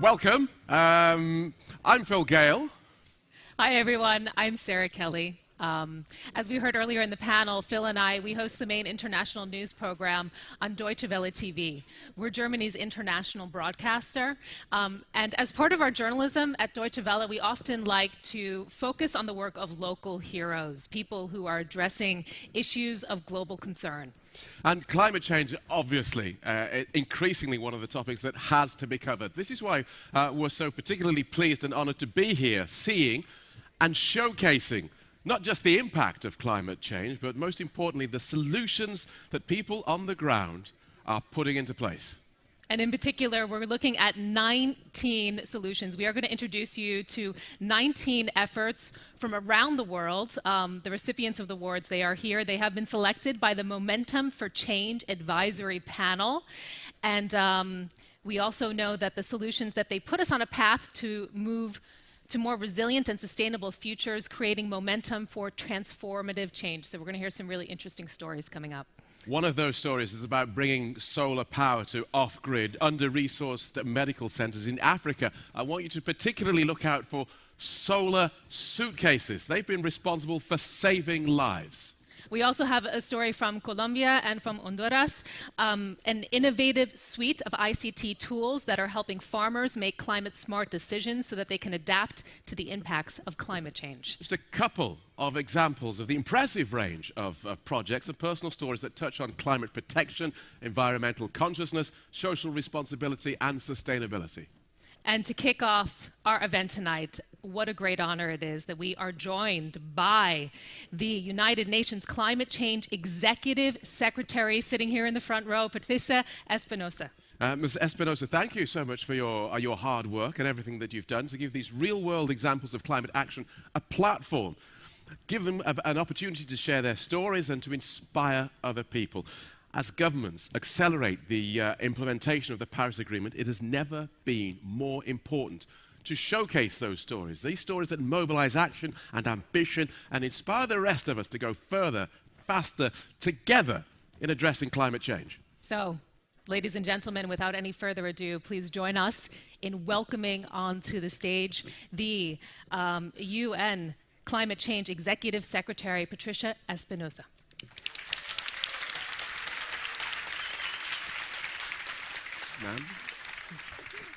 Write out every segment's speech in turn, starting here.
Welcome. I'm Phil Gale. Hi, everyone. I'm Sarah Kelly. As we heard earlier in the panel, Phil and we host the main international news program on Deutsche Welle TV. We're Germany's international broadcaster. And as part of our journalism at Deutsche Welle, we often like to focus on the work of local heroes, people who are addressing issues of global concern. And climate change, obviously, increasingly one of the topics that has to be covered. This is why we're so particularly pleased and honored to be here, seeing and showcasing not just the impact of climate change, but most importantly, the solutions that people on the ground are putting into place. And in particular, we're looking at 19 solutions. We are going to introduce you to 19 efforts from around the world. The recipients of the awards, they are here. They have been selected by the Momentum for Change Advisory Panel. And we also know that the solutions that they put us on a path to move to more resilient and sustainable futures, creating momentum for transformative change. So we're going to hear some really interesting stories coming up. One of those stories is about bringing solar power to off-grid, under-resourced medical centers in Africa. I want you to particularly look out for solar suitcases. They've been responsible for saving lives. We also have a story from Colombia and from Honduras, an innovative suite of ICT tools that are helping farmers make climate-smart decisions so that they can adapt to the impacts of climate change. Just a couple of examples of the impressive range of projects and personal stories that touch on climate protection, environmental consciousness, social responsibility, and sustainability. And to kick off our event tonight, what a great honor it is that we are joined by the United Nations Climate Change Executive Secretary sitting here in the front row, Patricia Espinosa. Ms. Espinosa, thank you so much for your hard work and everything that you've done to give these real-world examples of climate action a platform. Give them an opportunity to share their stories and to inspire other people. As governments accelerate the implementation of the Paris Agreement, it has never been more important to showcase those stories, these stories that mobilize action and ambition and inspire the rest of us to go further, faster, together in addressing climate change. So, ladies and gentlemen, without any further ado, please join us in welcoming onto the stage the UN Climate Change Executive Secretary, Patricia Espinosa. Ma'am?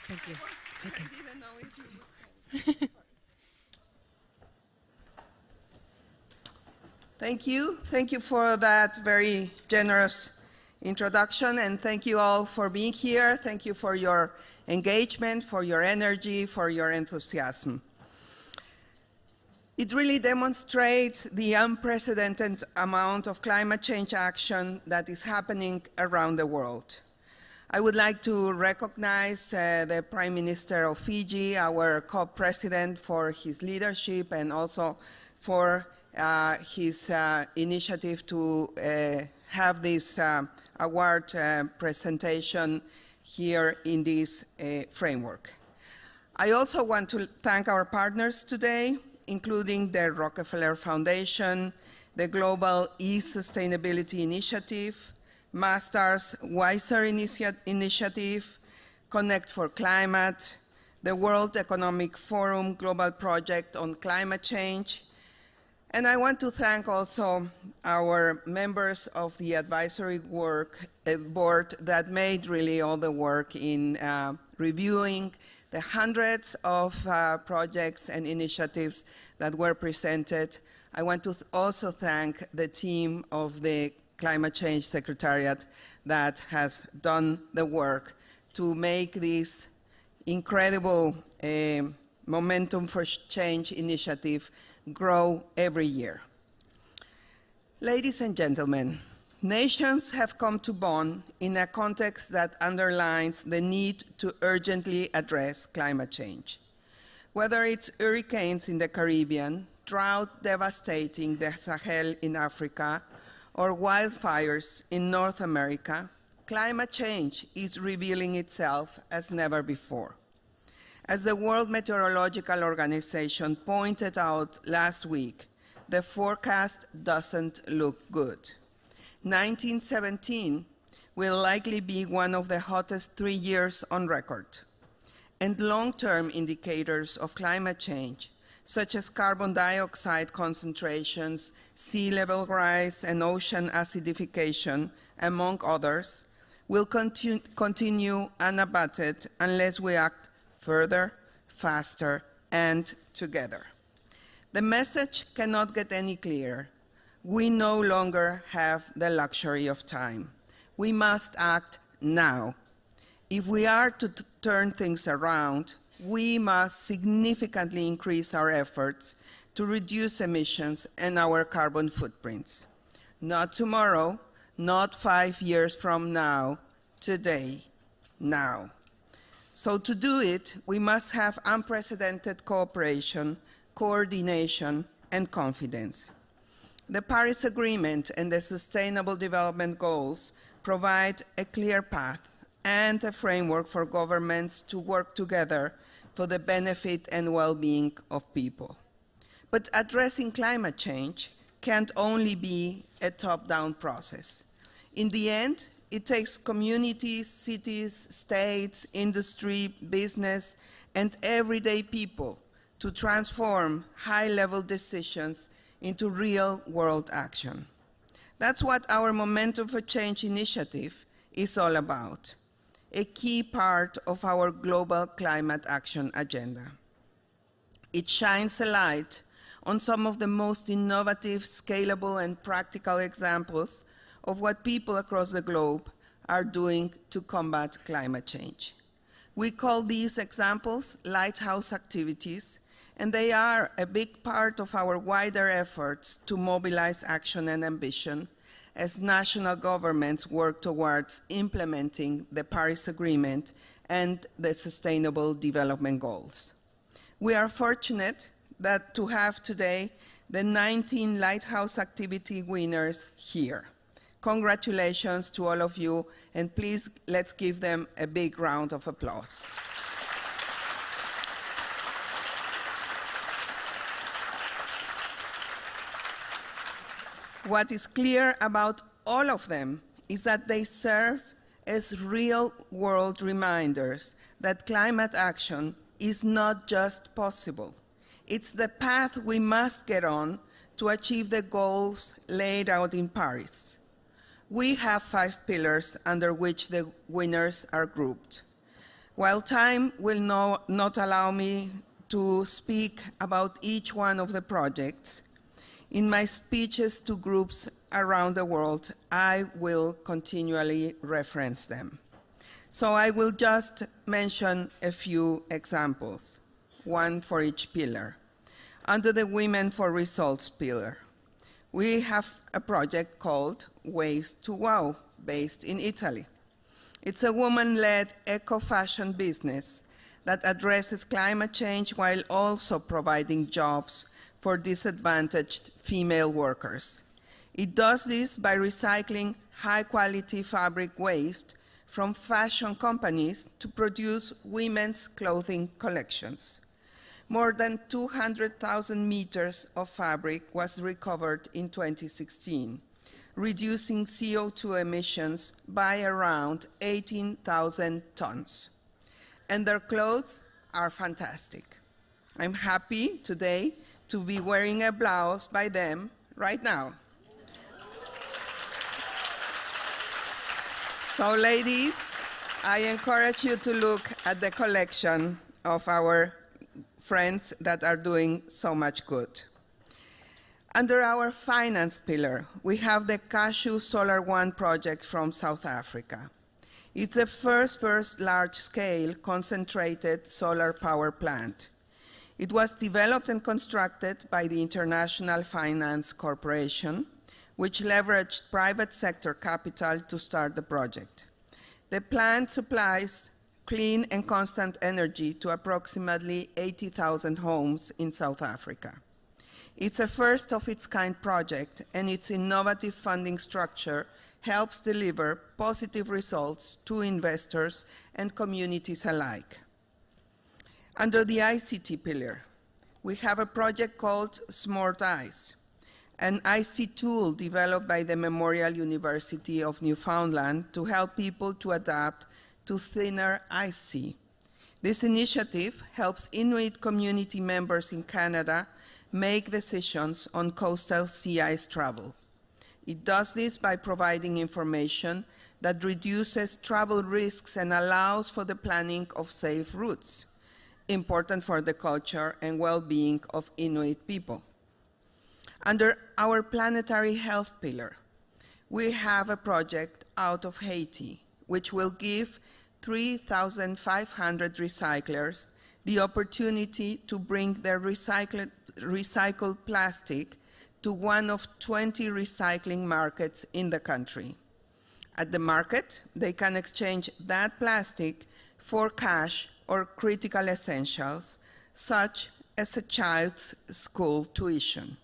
Thank you. It's okay. I didn't know if you Thank you. Thank you for that very generous introduction, and thank you all for being here. Thank you for your engagement, for your energy, for your enthusiasm. It really demonstrates the unprecedented amount of climate change action that is happening around the world. I would like to recognize the Prime Minister of Fiji, our co-president, for his leadership and also for his initiative to have this award presentation here in this framework. I also want to thank our partners today, including the Rockefeller Foundation, the Global E-Sustainability Initiative, Mastar's Wiser Initiative, Connect for Climate, the World Economic Forum Global Project on Climate Change, and I want to thank also our members of the advisory board that made really all the work in reviewing the hundreds of projects and initiatives that were presented. I want to also thank the team of the Climate Change Secretariat that has done the work to make this incredible Momentum for Change initiative grow every year. Ladies and gentlemen, nations have come to Bonn in a context that underlines the need to urgently address climate change. Whether it's hurricanes in the Caribbean, drought devastating the Sahel in Africa, or wildfires in North America, climate change is revealing itself as never before. As the World Meteorological Organization pointed out last week, the forecast doesn't look good. 1917 will likely be one of the hottest 3 years on record. and long-term indicators of climate change, such as carbon dioxide concentrations, sea level rise, and ocean acidification, among others, will continue unabated unless we act further, faster, and together. The message cannot get any clearer. We no longer have the luxury of time. We must act now. If we are to turn things around, we must significantly increase our efforts to reduce emissions and our carbon footprints. Not tomorrow, not 5 years from now, today, now. So to do it, we must have unprecedented cooperation, coordination, and confidence. The Paris Agreement and the Sustainable Development Goals provide a clear path and a framework for governments to work together for the benefit and well-being of people. But addressing climate change can't only be a top-down process. In the end, it takes communities, cities, states, industry, business, and everyday people to transform high-level decisions into real-world action. That's what our Momentum for Change initiative is all about, a key part of our global climate action agenda. It shines a light on some of the most innovative, scalable, and practical examples of what people across the globe are doing to combat climate change. We call these examples lighthouse activities, and they are a big part of our wider efforts to mobilize action and ambition as national governments work towards implementing the Paris Agreement and the Sustainable Development Goals. We are fortunate to have today the 19 Lighthouse Activity winners here. Congratulations to all of you, and please let's give them a big round of applause. What is clear about all of them is that they serve as real-world reminders that climate action is not just possible. It's the path we must get on to achieve the goals laid out in Paris. We have 5 pillars under which the winners are grouped. While time will not allow me to speak about each one of the projects, in my speeches to groups around the world, I will continually reference them. So I will just mention a few examples, one for each pillar. Under the Women for Results pillar, we have a project called Waste to Wow, based in Italy. It's a woman-led eco-fashion business that addresses climate change while also providing jobs for disadvantaged female workers. It does this by recycling high-quality fabric waste from fashion companies to produce women's clothing collections. More than 200,000 meters of fabric was recovered in 2016, reducing CO2 emissions by around 18,000 tons. And their clothes are fantastic. I'm happy today to be wearing a blouse by them right now. So ladies, I encourage you to look at the collection of our friends that are doing so much good. Under our finance pillar, we have the Cashew Solar One project from South Africa. It's the first large-scale concentrated solar power plant. It was developed and constructed by the International Finance Corporation, which leveraged private sector capital to start the project. The plant supplies clean and constant energy to approximately 80,000 homes in South Africa. It's a first-of-its-kind project, and its innovative funding structure helps deliver positive results to investors and communities alike. Under the ICT pillar, we have a project called Smart Eyes, an IC tool developed by the Memorial University of Newfoundland to help people to adapt to thinner eyesight. This initiative helps Inuit community members in Canada make decisions on coastal sea ice travel. It does this by providing information that reduces travel risks and allows for the planning of safe routes, important for the culture and well-being of Inuit people. Under our planetary health pillar, we have a project out of Haiti, which will give 3,500 recyclers the opportunity to bring their recycled plastic to one of 20 recycling markets in the country. At the market, they can exchange that plastic for cash or critical essentials, such as a child's school tuition.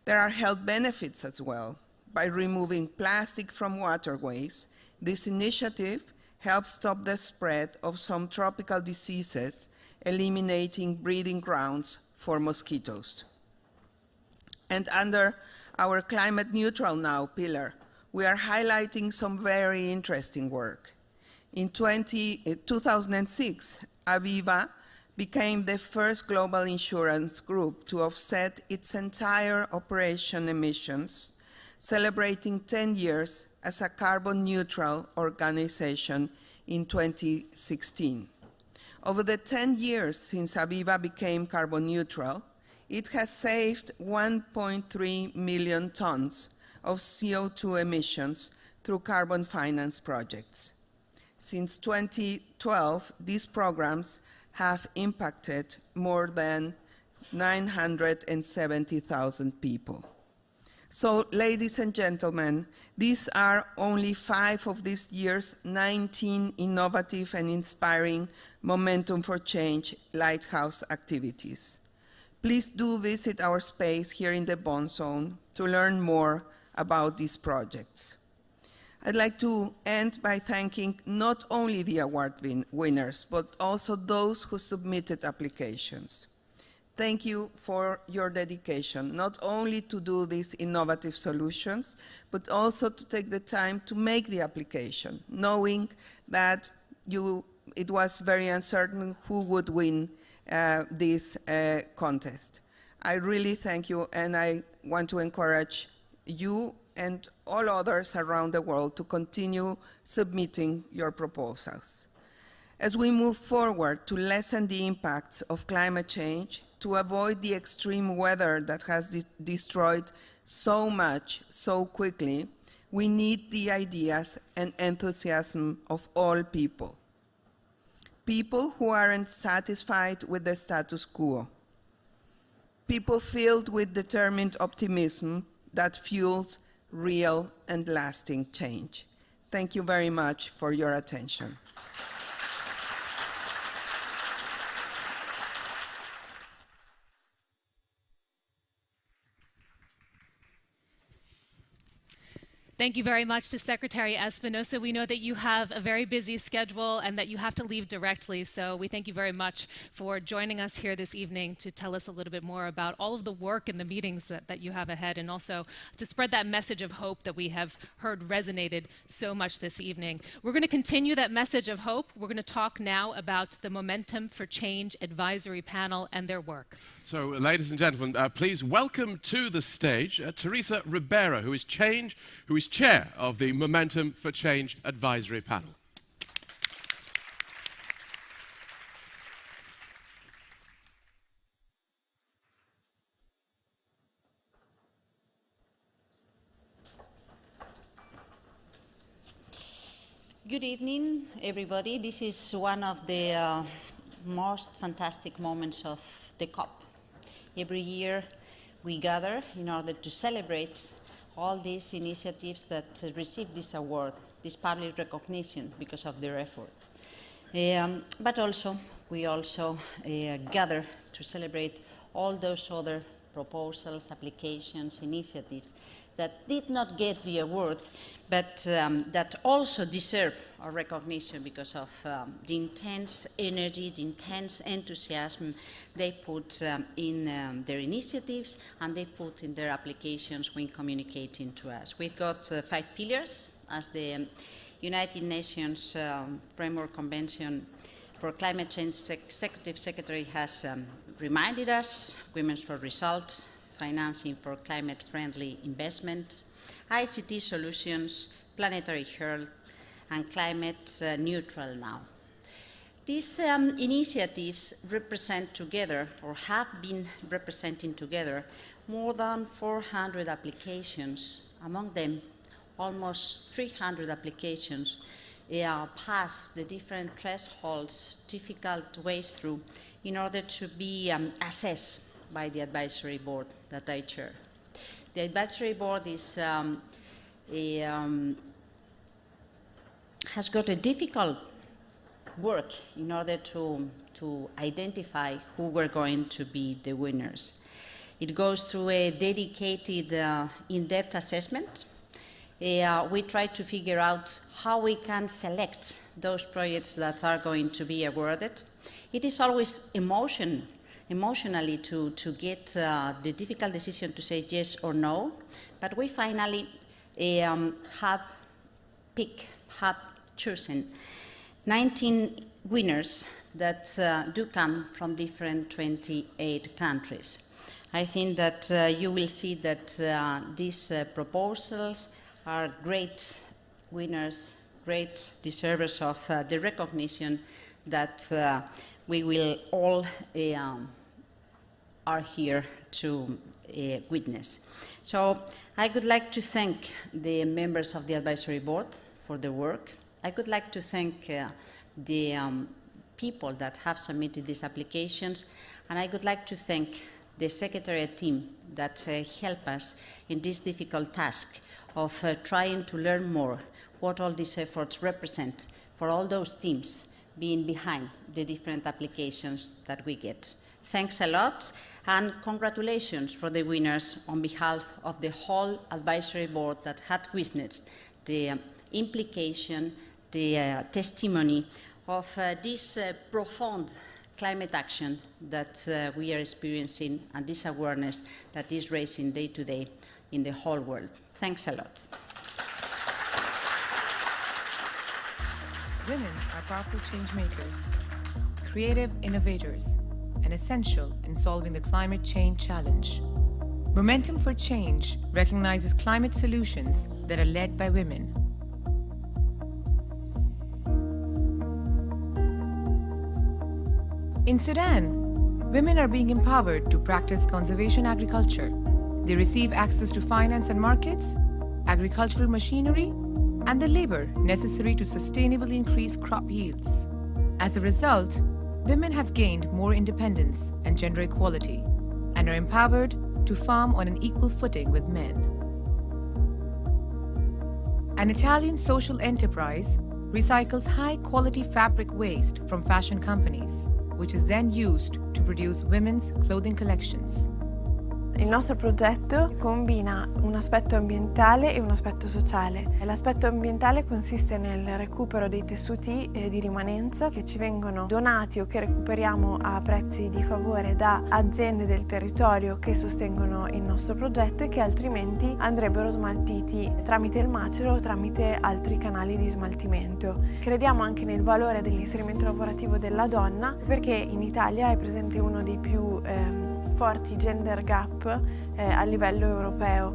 There are health benefits as well. By removing plastic from waterways, this initiative helps stop the spread of some tropical diseases, eliminating breeding grounds for mosquitoes. And under our Climate Neutral Now pillar, we are highlighting some very interesting work. In 2006, Aviva became the first global insurance group to offset its entire operation emissions, celebrating 10 years as a carbon neutral organization in 2016. Over the 10 years since Aviva became carbon neutral, it has saved 1.3 million tons of CO2 emissions through carbon finance projects. Since 2012, these programs have impacted more than 970,000 people. So, ladies and gentlemen, these are only 5 of this year's 19 innovative and inspiring Momentum for Change Lighthouse activities. Please do visit our space here in the Bonn Zone to learn more about these projects. I'd like to end by thanking not only the award winners, but also those who submitted applications. Thank you for your dedication, not only to do these innovative solutions, but also to take the time to make the application, knowing that it was very uncertain who would win this contest. I really thank you, and I want to encourage you and all others around the world to continue submitting your proposals. As we move forward to lessen the impacts of climate change, to avoid the extreme weather that has destroyed so much so quickly, we need the ideas and enthusiasm of all people. People who aren't satisfied with the status quo. People filled with determined optimism that fuels real and lasting change. Thank you very much for your attention. Thank you very much to Secretary Espinosa. We know that you have a very busy schedule and that you have to leave directly, so we thank you very much for joining us here this evening to tell us a little bit more about all of the work and the meetings that you have ahead, and also to spread that message of hope that we have heard resonated so much this evening. We're going to continue that message of hope. We're going to talk now about the Momentum for Change Advisory Panel and their work. So, ladies and gentlemen, please welcome to the stage Teresa Ribeiro, who is chair of the Momentum for Change Advisory Panel. Good evening, everybody. This is one of the most fantastic moments of the COP. Every year we gather in order to celebrate all these initiatives that receive this award, this public recognition because of their effort. But also, we also gather to celebrate all those other proposals, applications, initiatives that did not get the award, but that also deserve our recognition because of the intense energy, the intense enthusiasm they put in their initiatives and they put in their applications when communicating to us. We've got 5 pillars as the United Nations Framework Convention for Climate Change Executive Secretary has reminded us, Women for Results, financing for climate-friendly investment, ICT solutions, planetary health, and climate neutral now. These initiatives represent together, or have been representing together, more than 400 applications. Among them, almost 300 applications pass the different thresholds, difficult ways through, in order to be assessed by the advisory board that I chair. The advisory board is, has got a difficult work in order to identify who were going to be the winners. It goes through a dedicated in-depth assessment. We try to figure out how we can select those projects that are going to be awarded. It is always emotionally to get the difficult decision to say yes or no, but we finally have chosen 19 winners that do come from different 28 countries. I think that you will see that these proposals are great winners, great deservers of the recognition that we will all are here to witness. So I would like to thank the members of the advisory board for their work. I would like to thank the people that have submitted these applications, and I would like to thank the Secretariat team that help us in this difficult task of trying to learn more what all these efforts represent for all those teams being behind the different applications that we get. Thanks a lot, and congratulations for the winners on behalf of the whole advisory board that had witnessed the implication, the testimony of this profound climate action that we are experiencing, and this awareness that is raising day to day in the whole world. Thanks a lot. Women are powerful change makers, creative innovators, and essential in solving the climate change challenge. Momentum for Change recognizes climate solutions that are led by women. In Sudan, women are being empowered to practice conservation agriculture. They receive access to finance and markets, agricultural machinery, and the labor necessary to sustainably increase crop yields. As a result, women have gained more independence and gender equality, and are empowered to farm on an equal footing with men. An Italian social enterprise recycles high-quality fabric waste from fashion companies, which is then used to produce women's clothing collections. Il nostro progetto combina un aspetto ambientale e un aspetto sociale. L'aspetto ambientale consiste nel recupero dei tessuti di rimanenza che ci vengono donati o che recuperiamo a prezzi di favore da aziende del territorio che sostengono il nostro progetto e che altrimenti andrebbero smaltiti tramite il macero o tramite altri canali di smaltimento. Crediamo anche nel valore dell'inserimento lavorativo della donna, perché in Italia è presente uno dei più forti gender gap a livello europeo.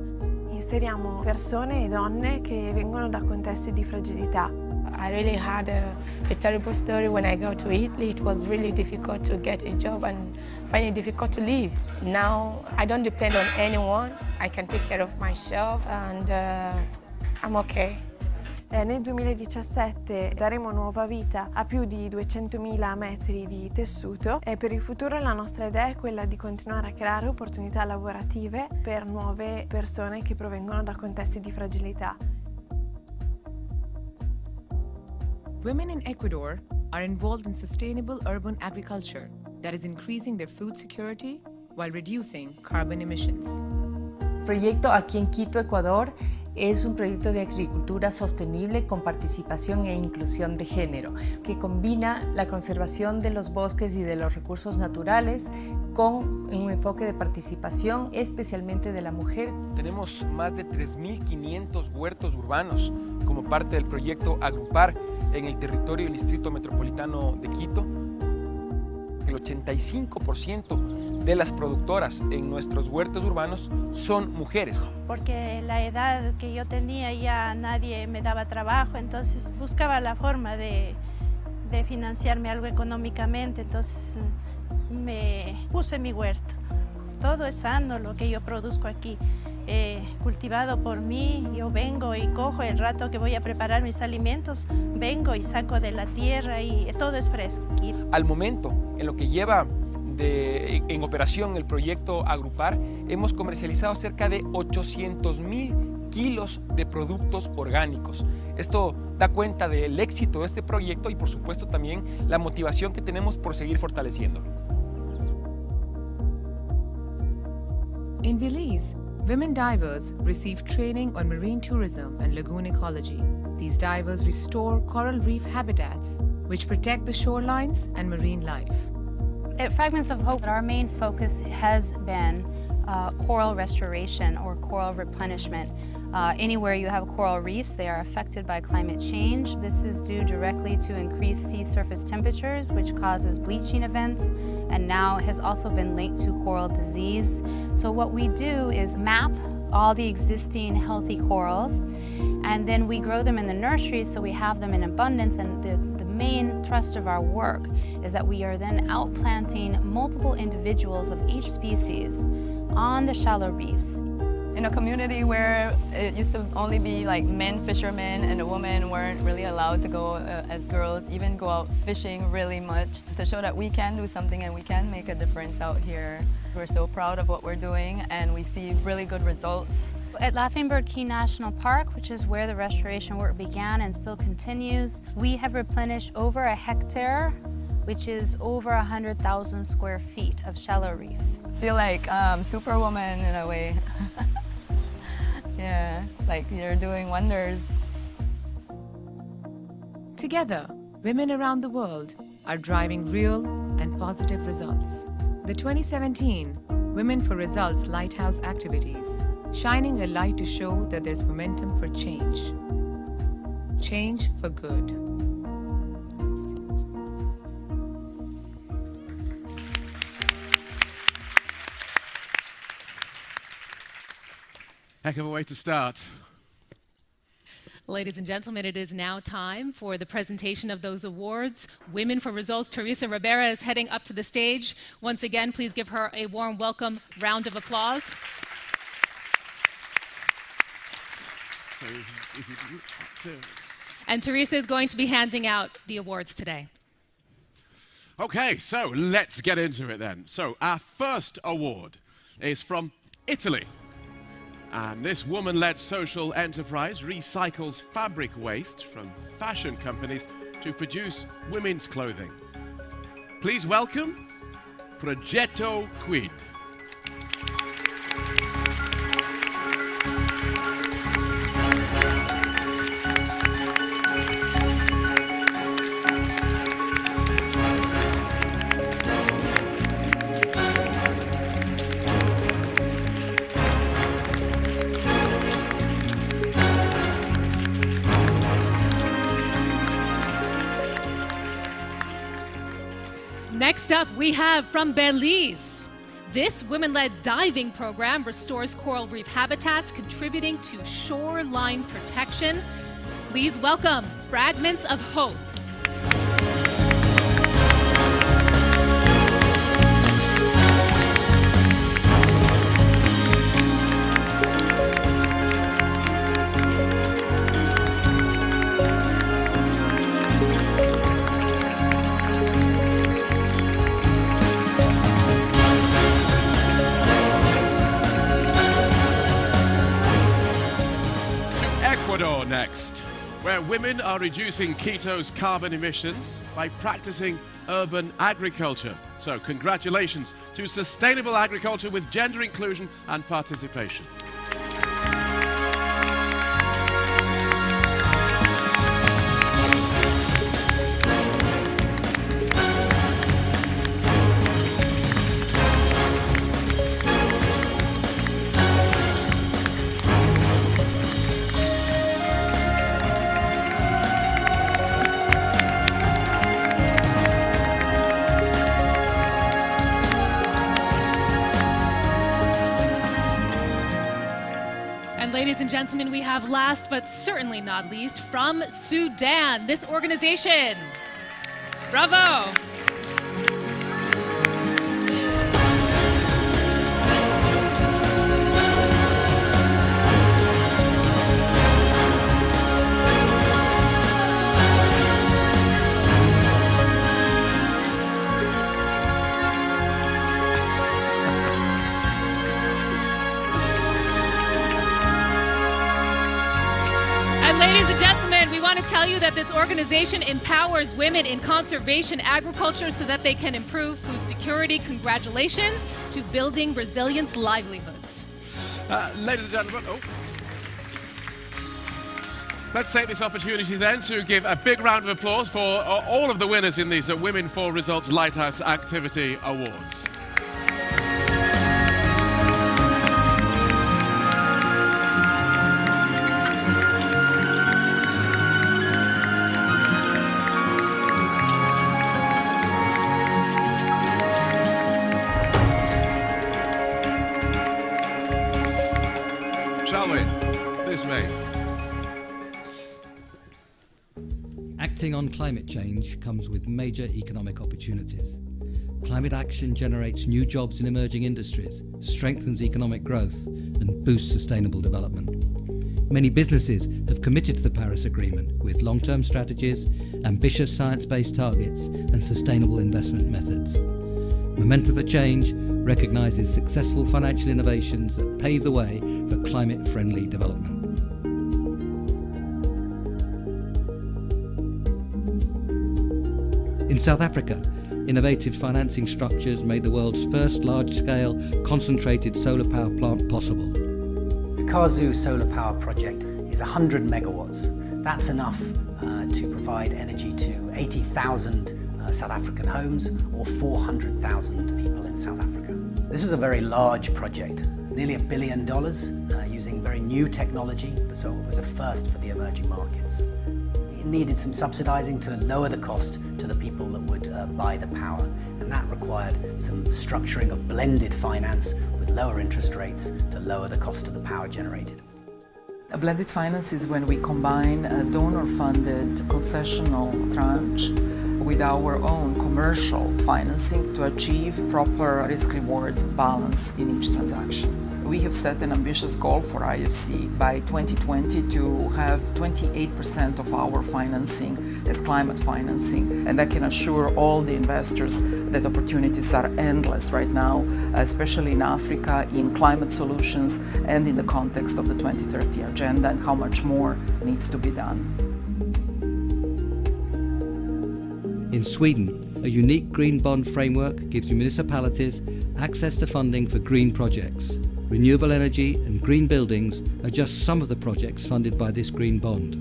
Inseriamo persone e donne che vengono da contesti di fragilità. I really had a terrible story when I got to Italy. It was really difficult to get a job and finding it difficult to live. Now I don't depend on anyone. I can take care of myself and I'm okay. Nel 2017 daremo nuova vita a più di 200.000 metri di tessuto e per il futuro la nostra idea è quella di continuare a creare opportunità lavorative per nuove persone che provengono da contesti di fragilità. Women in Ecuador are involved in sustainable urban agriculture that is increasing their food security while reducing carbon emissions. El proyecto aquí en Quito, Ecuador, es un proyecto de agricultura sostenible con participación e inclusión de género, que combina la conservación de los bosques y de los recursos naturales con un enfoque de participación especialmente de la mujer. Tenemos más de 3.500 huertos urbanos como parte del proyecto Agrupar, en el territorio del Distrito Metropolitano de Quito. El 85% de las productoras en nuestros huertos urbanos son mujeres. Porque la edad que yo tenía ya nadie me daba trabajo, entonces buscaba la forma de financiarme algo económicamente, entonces me puse mi huerto. Todo es sano lo que yo produzco aquí, cultivado por mí. Yo vengo y cojo el rato que voy a preparar mis alimentos, vengo y saco de la tierra y todo es fresco. Al momento, en lo que lleva en operación el proyecto Agrupar, hemos comercializado cerca de 800,000 kilos de productos orgánicos. Esto da cuenta del éxito de este proyecto y por supuesto también la motivación que tenemos por seguir fortaleciéndolo. In Belize, women divers receive training on marine tourism and lagoon ecology. These divers restore coral reef habitats, which protect the shorelines and marine life. At Fragments of Hope, our main focus has been coral restoration or coral replenishment. Anywhere you have coral reefs, they are affected by climate change. This is due directly to increased sea surface temperatures, which causes bleaching events, and now has also been linked to coral disease. So what we do is map all the existing healthy corals, and then we grow them in the nursery so we have them in abundance. And the main thrust of our work is that we are then outplanting multiple individuals of each species on the shallow reefs. In a community where it used to only be like men fishermen and the women weren't really allowed to go as girls, even go out fishing really much, to show that we can do something and we can make a difference out here. We're so proud of what we're doing and we see really good results. At Laughing Bird Key National Park, which is where the restoration work began and still continues, we have replenished over a hectare, which is over 100,000 square feet of shallow reef. I feel like Superwoman in a way. Yeah, like you're doing wonders. Together, women around the world are driving real and positive results. The 2017 Women for Results Lighthouse activities, shining a light to show that there's momentum for change. Change for good. Heck of a way to start. Ladies and gentlemen, it is now time for the presentation of those awards. Women for Results, Teresa Rivera is heading up to the stage. Once again, please give her a warm welcome, round of applause. And Teresa is going to be handing out the awards today. Okay, so let's get into it then. So our first award is from Italy. And this woman-led social enterprise recycles fabric waste from fashion companies to produce women's clothing. Please welcome Progetto Quid. Next up, we have from Belize. This women-led diving program restores coral reef habitats, contributing to shoreline protection. Please welcome Fragments of Hope. Ecuador next, where women are reducing Quito's carbon emissions by practicing urban agriculture. So congratulations to sustainable agriculture with gender inclusion and participation. and gentlemen, we have last but certainly not least from Sudan, this organization. Bravo. Ladies and gentlemen, we want to tell you that this organization empowers women in conservation agriculture so that they can improve food security. Congratulations to building resilient livelihoods. Ladies and gentlemen, let's take this opportunity then to give a big round of applause for all of the winners in these Women for Results Lighthouse Activity Awards. Shall we? This way. Acting on climate change comes with major economic opportunities. Climate action generates new jobs in emerging industries, strengthens economic growth, and boosts sustainable development. Many businesses have committed to the Paris Agreement with long-term strategies, ambitious science-based targets, and sustainable investment methods. Momentum for Change recognises successful financial innovations that pave the way for climate-friendly development. In South Africa, innovative financing structures made the world's first large-scale concentrated solar power plant possible. The Kazu solar power project is 100 megawatts. That's enough to provide energy to 80,000 South African homes or 400,000 people in South Africa. This was a very large project, nearly $1 billion, using very new technology, so it was a first for the emerging markets. It needed some subsidizing to lower the cost to the people that would buy the power, and that required some structuring of blended finance with lower interest rates to lower the cost of the power generated. A blended finance is when we combine a donor-funded concessional tranche with our own commercial financing to achieve proper risk-reward balance in each transaction. We have set an ambitious goal for IFC by 2020 to have 28% of our financing as climate financing, and I can assure all the investors that opportunities are endless right now, especially in Africa, in climate solutions, and in the context of the 2030 agenda, and how much more needs to be done. In Sweden, a unique green bond framework gives municipalities access to funding for green projects. Renewable energy and green buildings are just some of the projects funded by this green bond.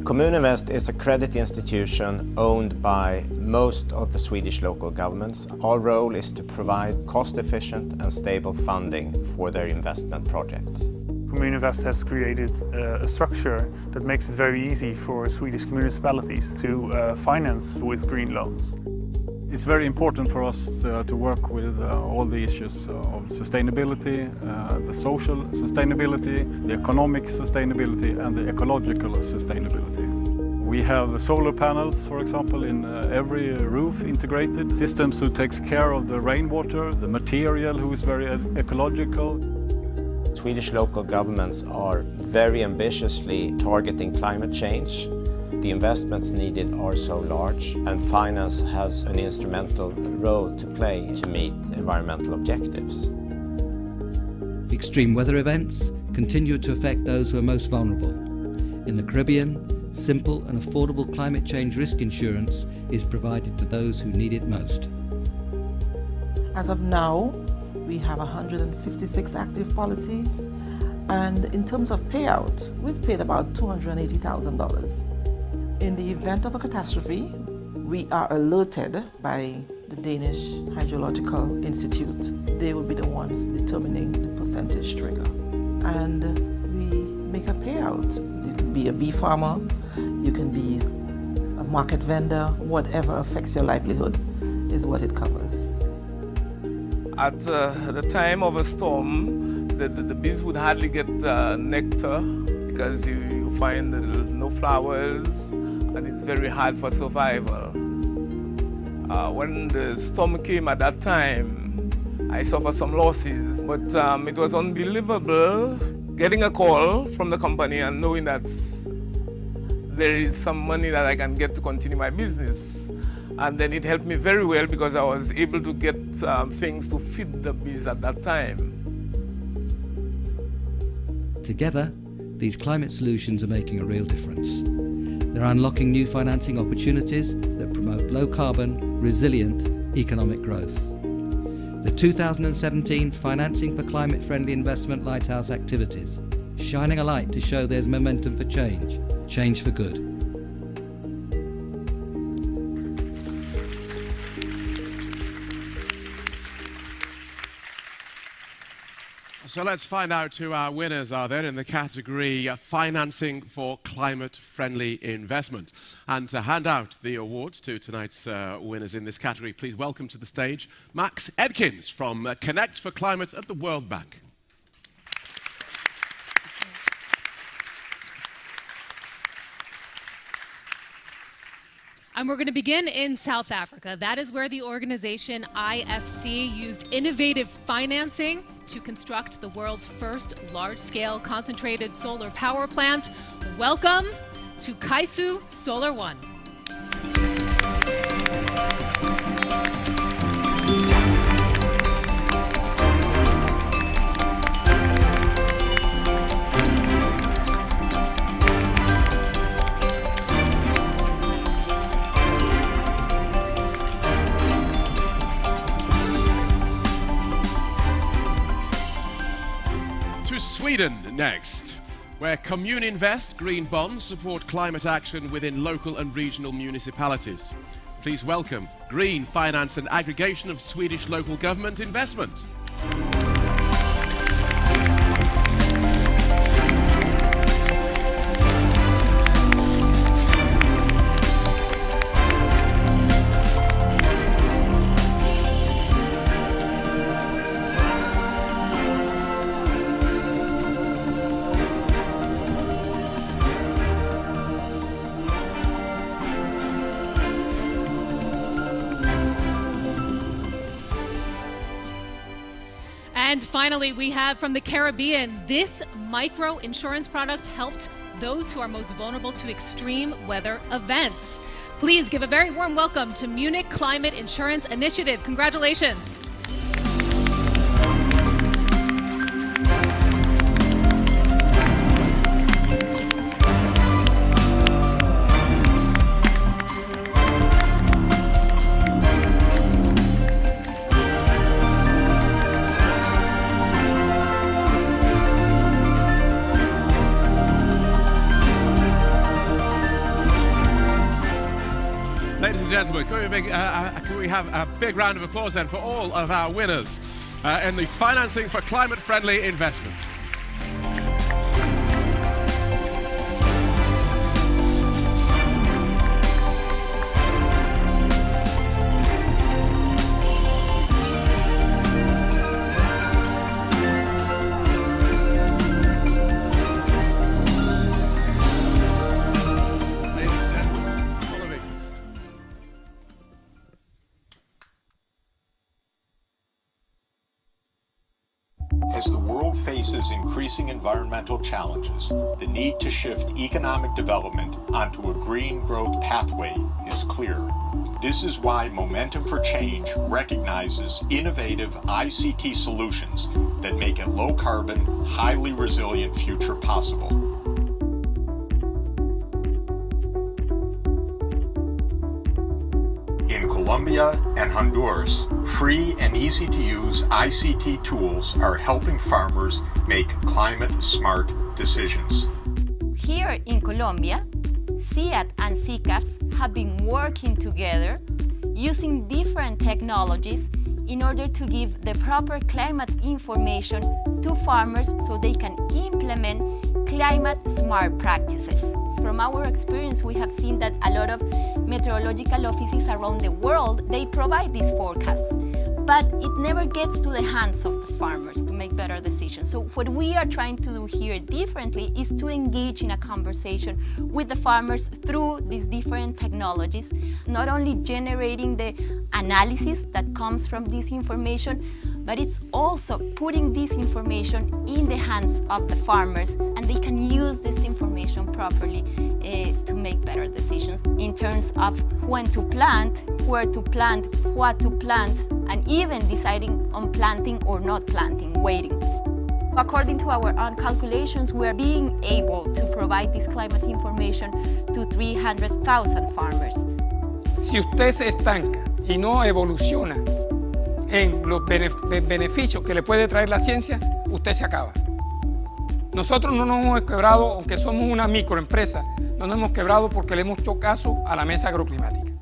Kommuninvest is a credit institution owned by most of the Swedish local governments. Our role is to provide cost-efficient and stable funding for their investment projects. Kommuninvest has created a structure that makes it very easy for Swedish municipalities to finance with green loans. It's very important for us to work with all the issues of sustainability, the social sustainability, the economic sustainability and the ecological sustainability. We have solar panels, for example, in every roof integrated, systems who takes care of the rainwater, the material who is very ecological. Swedish local governments are very ambitiously targeting climate change. The investments needed are so large, and finance has an instrumental role to play to meet environmental objectives. Extreme weather events continue to affect those who are most vulnerable. In the Caribbean, simple and affordable climate change risk insurance is provided to those who need it most. As of now, we have 156 active policies, and in terms of payout, we've paid about $280,000. In the event of a catastrophe, we are alerted by the Danish Hydrological Institute. They will be the ones determining the percentage trigger. And we make a payout. You can be a bee farmer, you can be a market vendor, whatever affects your livelihood is what it covers. At the time of a storm, the bees would hardly get nectar because you find that there's no flowers and it's very hard for survival. When the storm came at that time, I suffered some losses, but it was unbelievable getting a call from the company and knowing that there is some money that I can get to continue my business. And then it helped me very well because I was able to get things to feed the bees at that time. Together, these climate solutions are making a real difference. They're unlocking new financing opportunities that promote low-carbon, resilient economic growth. The 2017 Financing for Climate-Friendly Investment Lighthouse activities, shining a light to show there's momentum for change, change for good. So let's find out who our winners are then in the category Financing for Climate-Friendly Investment. And to hand out the awards to tonight's winners in this category, please welcome to the stage Max Edkins from Connect for Climate at the World Bank. And we're going to begin in South Africa. That is where the organization IFC used innovative financing to construct the world's first large-scale concentrated solar power plant. Welcome to Kaisu Solar One. Sweden next, where Commune Invest green bonds support climate action within local and regional municipalities. Please welcome Green Finance and Aggregation of Swedish Local Government Investment. And finally, we have from the Caribbean, this micro insurance product helped those who are most vulnerable to extreme weather events. Please give a very warm welcome to Munich Climate Insurance Initiative. Congratulations. Gentlemen, can we have a big round of applause then for all of our winners in the Financing for Climate-Friendly Investment. As the world faces increasing environmental challenges, the need to shift economic development onto a green growth pathway is clear. This is why Momentum for Change recognizes innovative ICT solutions that make a low-carbon, highly resilient future possible. In Colombia and Honduras, free and easy-to-use ICT tools are helping farmers make climate-smart decisions. Here in Colombia, CIAT and CCAFs have been working together using different technologies in order to give the proper climate information to farmers so they can implement climate-smart practices. From our experience, we have seen that a lot of meteorological offices around the world, they provide these forecasts. but it never gets to the hands of the farmers to make better decisions. So what we are trying to do here differently is to engage in a conversation with the farmers through these different technologies, not only generating the analysis that comes from this information, but it's also putting this information in the hands of the farmers, and they can use this information properly to make better decisions in terms of when to plant, where to plant, what to plant, and even deciding on planting or not planting, waiting. According to our own calculations, we are being able to provide this climate information to 300,000 farmers. Si usted se estanca y no evoluciona en los beneficios que le puede traer la ciencia, usted se acaba. Nosotros no nos hemos quebrado, aunque somos una microempresa, no nos hemos quebrado porque le hemos hecho caso a la mesa agroclimática.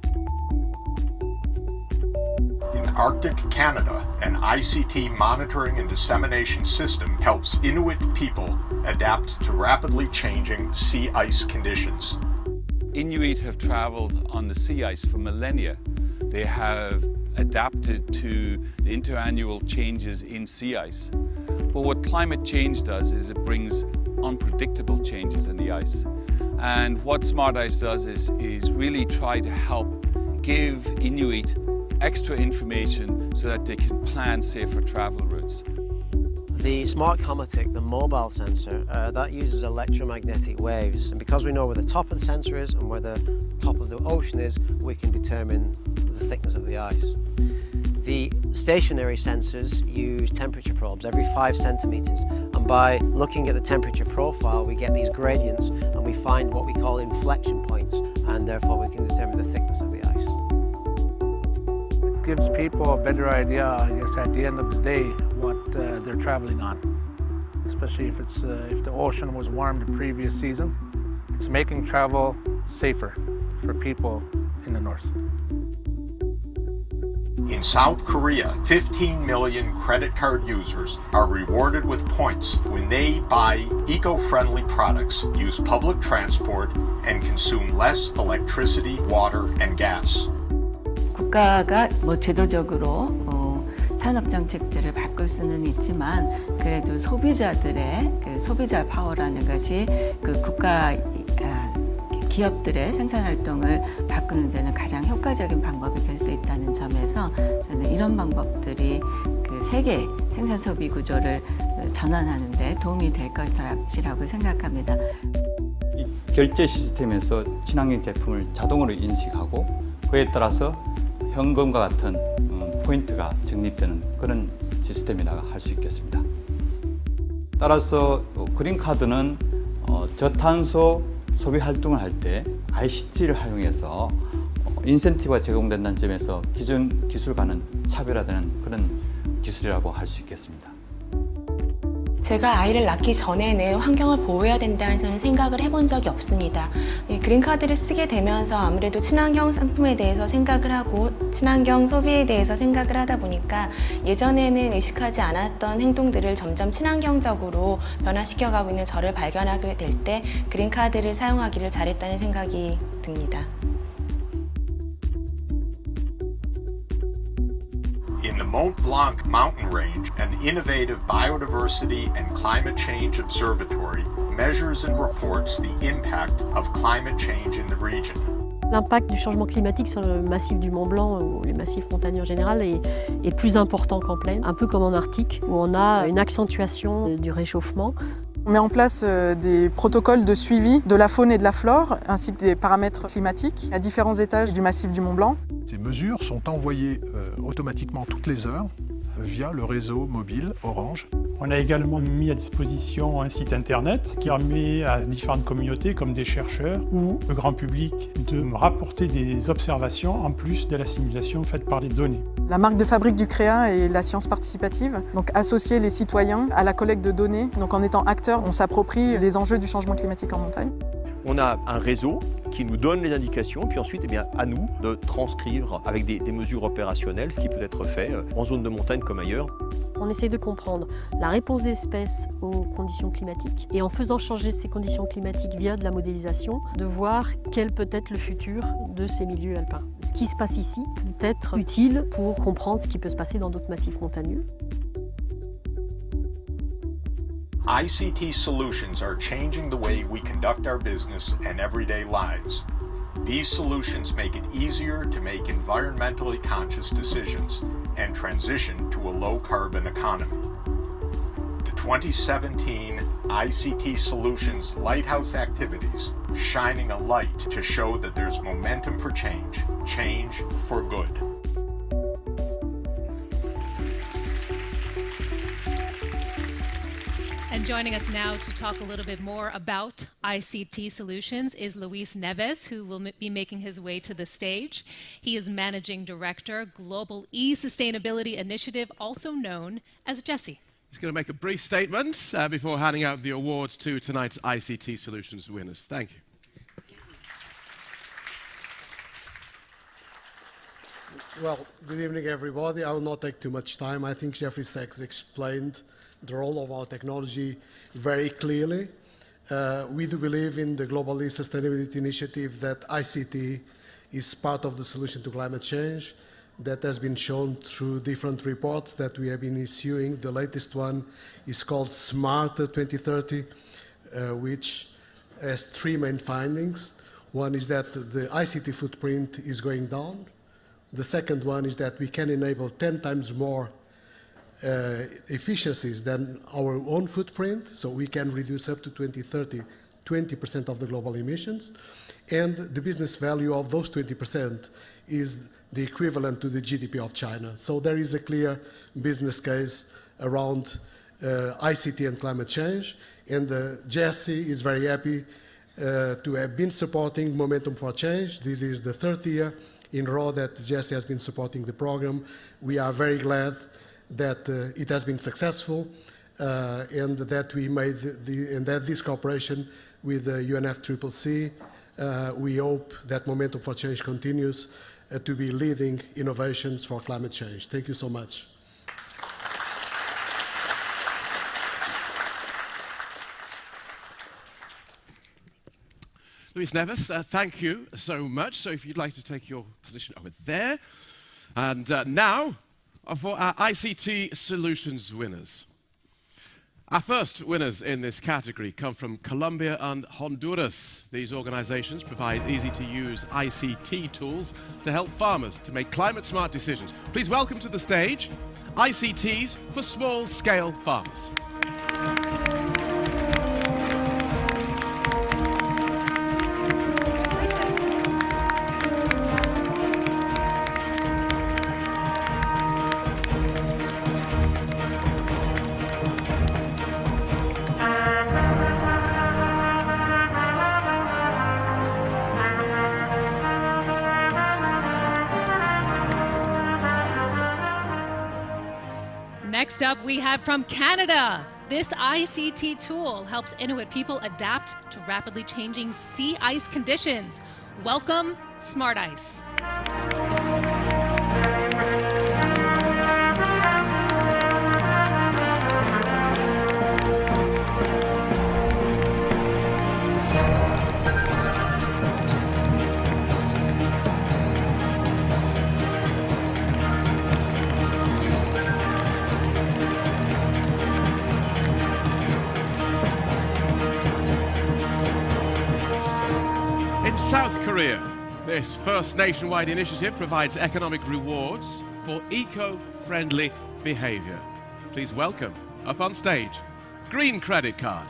In Arctic Canada, an ICT monitoring and dissemination system helps Inuit people adapt to rapidly changing sea ice conditions. Inuit have traveled on the sea ice for millennia. They have adapted to the interannual changes in sea ice. But what climate change does is it brings unpredictable changes in the ice. And what Smart Ice does is really try to help give Inuit extra information so that they can plan safer travel routes. The Smart Comatic, the mobile sensor, that uses electromagnetic waves, and because we know where the top of the sensor is and where the top of the ocean is, we can determine the thickness of the ice. The stationary sensors use temperature probes every 5 centimeters, and by looking at the temperature profile we get these gradients and we find what we call inflection points, and therefore we can determine the thickness of the ice. It gives people a better idea, I guess, at the end of the day what they're traveling on, especially if the ocean was warm the previous season. It's making travel safer for people in the north. In South Korea, 15 million credit card users are rewarded with points when they buy eco-friendly products, use public transport, and consume less electricity, water, and gas. 국가가 제도적으로 산업 정책들을 바꿀 수는 있지만 그래도 소비자들의 그 소비자 파워라는 것이 그 국가 기업들의 생산 활동을 바꾸는 데는 가장 효과적인 방법이 될 수 있다는 점에서 저는 이런 방법들이 그 세계 생산 소비 구조를 전환하는 데 도움이 될 것이라고 생각합니다. 이 결제 시스템에서 친환경 제품을 자동으로 인식하고 그에 따라서 현금과 같은 포인트가 적립되는 그런 시스템이라고 할 수 있겠습니다. 따라서 그린카드는 저탄소 소비 활동을 할 때 ICT를 활용해서 인센티브가 제공된다는 점에서 기존 기술과는 차별화되는 그런 기술이라고 할 수 있겠습니다. 제가 아이를 낳기 전에는 환경을 보호해야 된다는 저는 생각을 해본 적이 없습니다. 그린카드를 쓰게 되면서 아무래도 친환경 상품에 대해서 생각을 하고 친환경 소비에 대해서 생각을 하다 보니까 예전에는 의식하지 않았던 행동들을 점점 친환경적으로 변화시켜가고 있는 저를 발견하게 될 때 그린카드를 사용하기를 잘했다는 생각이 듭니다. In the Mont Blanc mountain range, an innovative biodiversity and climate change observatory measures and reports the impact of climate change in the region. L'impact du changement climatique sur le massif du Mont Blanc, ou les massifs montagneux en général, est plus important qu'en plaine, un peu comme en Arctique, où on a une accentuation du réchauffement. On met en place des protocoles de suivi de la faune et de la flore, ainsi que des paramètres climatiques à différents étages du massif du Mont Blanc. Ces mesures sont envoyées automatiquement toutes les heures via le réseau mobile Orange. On a également mis à disposition un site internet qui permet à différentes communautés, comme des chercheurs ou le grand public, de rapporter des observations en plus de la simulation faite par les données. La marque de fabrique du CREA est la science participative, donc associer les citoyens à la collecte de données. Donc en étant acteurs, on s'approprie les enjeux du changement climatique en montagne. On a un réseau qui nous donne les indications, puis ensuite à nous de transcrire avec des mesures opérationnelles ce qui peut être fait en zone de montagne comme ailleurs. On essaie de comprendre la réponse des espèces aux conditions climatiques et en faisant changer ces conditions climatiques via de la modélisation, de voir quel peut être le futur de ces milieux alpins. Ce qui se passe ici peut être utile pour comprendre ce qui peut se passer dans d'autres massifs montagneux. ICT solutions are changing the way we conduct our business and everyday lives. These solutions make it easier to make environmentally conscious decisions and transition to a low-carbon economy. The 2017 ICT Solutions Lighthouse activities shining a light to show that there's momentum for change, change for good. And joining us now to talk a little bit more about ICT Solutions is Luis Neves, who will be making his way to the stage. He is Managing Director, Global E-Sustainability Initiative, also known as Jesse. He's going to make a brief statement before handing out the awards to tonight's ICT Solutions winners. Thank you. Well, good evening, everybody. I will not take too much time. I think Jeffrey Sachs explained the role of our technology very clearly. We do believe in the Global Sustainability Initiative that ICT is part of the solution to climate change. That has been shown through different reports that we have been issuing. The latest one is called SMART 2030, which has three main findings. One is that the ICT footprint is going down. The second one is that we can enable 10 times more efficiencies than our own footprint, so we can reduce up to 2030 20% of the global emissions, and the business value of those 20% is the equivalent to the GDP of China. So there is a clear business case around ICT and climate change, and Jesse is very happy to have been supporting Momentum for Change. This is the third year in a row that Jesse has been supporting the program. We are very glad that it has been successful and that we made and that this cooperation with the UNFCCC, we hope that Momentum for Change continues to be leading innovations for climate change. Thank you so much. Luis Neves, thank you so much. So if you'd like to take your position over there. And now, for our ICT Solutions winners. Our first winners in this category come from Colombia and Honduras. These organizations provide easy-to-use ICT tools to help farmers to make climate-smart decisions. Please welcome to the stage ICTs for small-scale farmers. Next up, we have from Canada. This ICT tool helps Inuit people adapt to rapidly changing sea ice conditions. Welcome, Smart Ice. South Korea, this first nationwide initiative provides economic rewards for eco-friendly behavior. Please welcome, up on stage, Green Credit Card.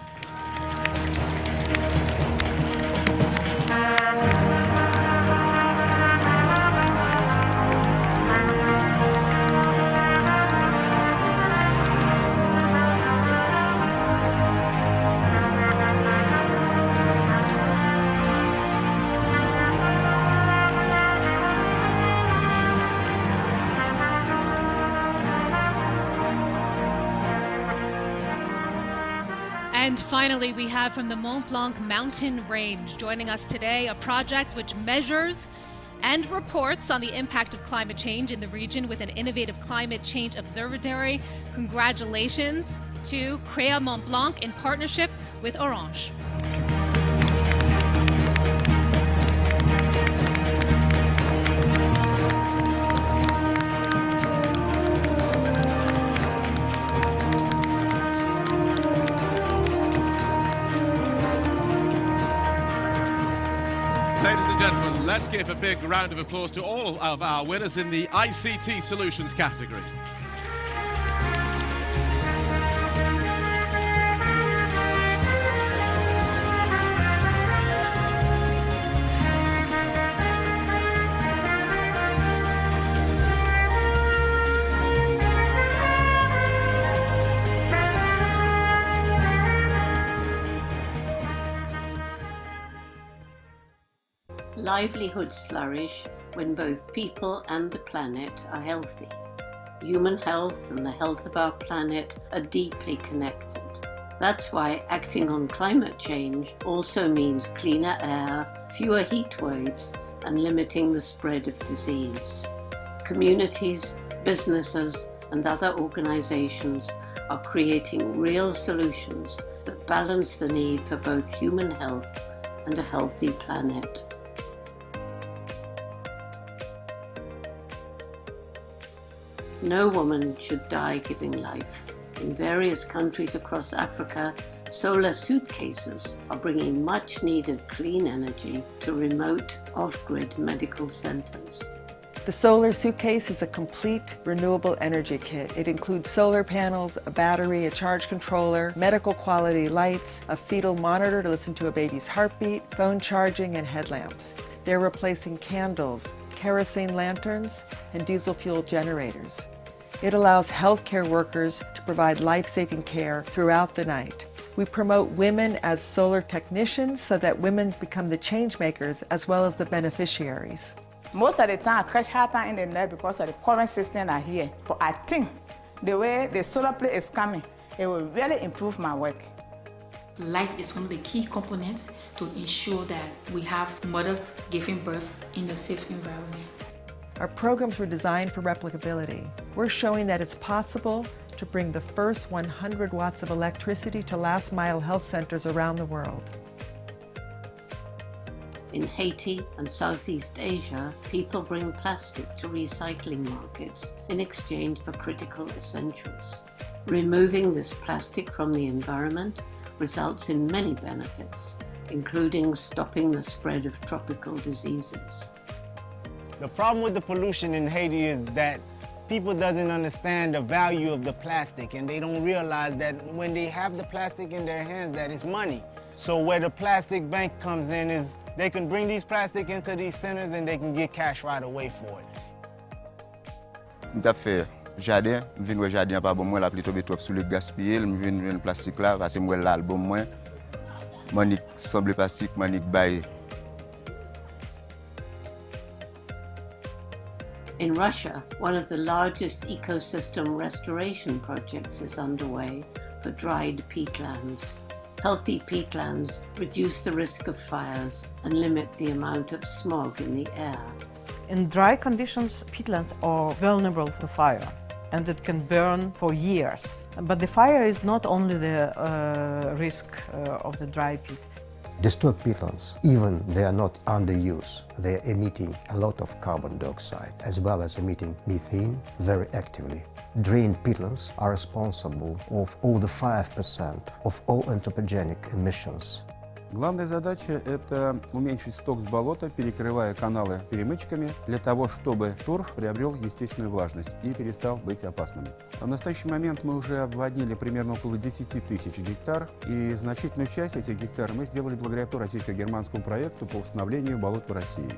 And finally, we have from the Mont Blanc mountain range joining us today a project which measures and reports on the impact of climate change in the region with an innovative climate change observatory. Congratulations to Créa Mont Blanc in partnership with Orange. Ladies and gentlemen, let's give a big round of applause to all of our winners in the ICT Solutions category. Livelihoods flourish when both people and the planet are healthy. Human health and the health of our planet are deeply connected. That's why acting on climate change also means cleaner air, fewer heat waves, and limiting the spread of disease. Communities, businesses, and other organizations are creating real solutions that balance the need for both human health and a healthy planet. No woman should die giving life. In various countries across Africa, solar suitcases are bringing much needed clean energy to remote, off-grid medical centers. The solar suitcase is a complete renewable energy kit. It includes solar panels, a battery, a charge controller, medical quality lights, a fetal monitor to listen to a baby's heartbeat, phone charging, and headlamps. They're replacing candles, kerosene lanterns, and diesel fuel generators. It allows healthcare workers to provide life-saving care throughout the night. We promote women as solar technicians so that women become the change makers as well as the beneficiaries. Most of the time I crash hard time in the night because of the current system are here. But I think the way the solar plate is coming, it will really improve my work. Light is one of the key components to ensure that we have mothers giving birth in a safe environment. Our programs were designed for replicability. We're showing that it's possible to bring the first 100 watts of electricity to last-mile health centers around the world. In Haiti and Southeast Asia, people bring plastic to recycling markets in exchange for critical essentials. Removing this plastic from the environment results in many benefits, including stopping the spread of tropical diseases. The problem with the pollution in Haiti is that people doesn't understand the value of the plastic, and they don't realize that when they have the plastic in their hands, that it's money. So where the plastic bank comes in is they can bring these plastic into these centers and they can get cash right away for it. M'ta fait jardin, m'vin wè jardin pa bon moi la pli tombe trop sur le gaspiller, m'vin plastique là parce que moi l'album moi manik semble plastique manik baye. In Russia, one of the largest ecosystem restoration projects is underway for dried peatlands. Healthy peatlands reduce the risk of fires and limit the amount of smog in the air. In dry conditions, peatlands are vulnerable to fire, and it can burn for years. But the fire is not only the risk of the dry peat. Disturbed peatlands, even they are not under use, they are emitting a lot of carbon dioxide as well as emitting methane very actively. Drained peatlands are responsible of over 5% of all anthropogenic emissions. Главная задача – это уменьшить сток с болота, перекрывая каналы перемычками, для того, чтобы торф приобрел естественную влажность и перестал быть опасным. В настоящий момент мы уже обводнили примерно около 10 тысяч гектар, и значительную часть этих гектар мы сделали благодаря российско-германскому проекту по восстановлению болот в России.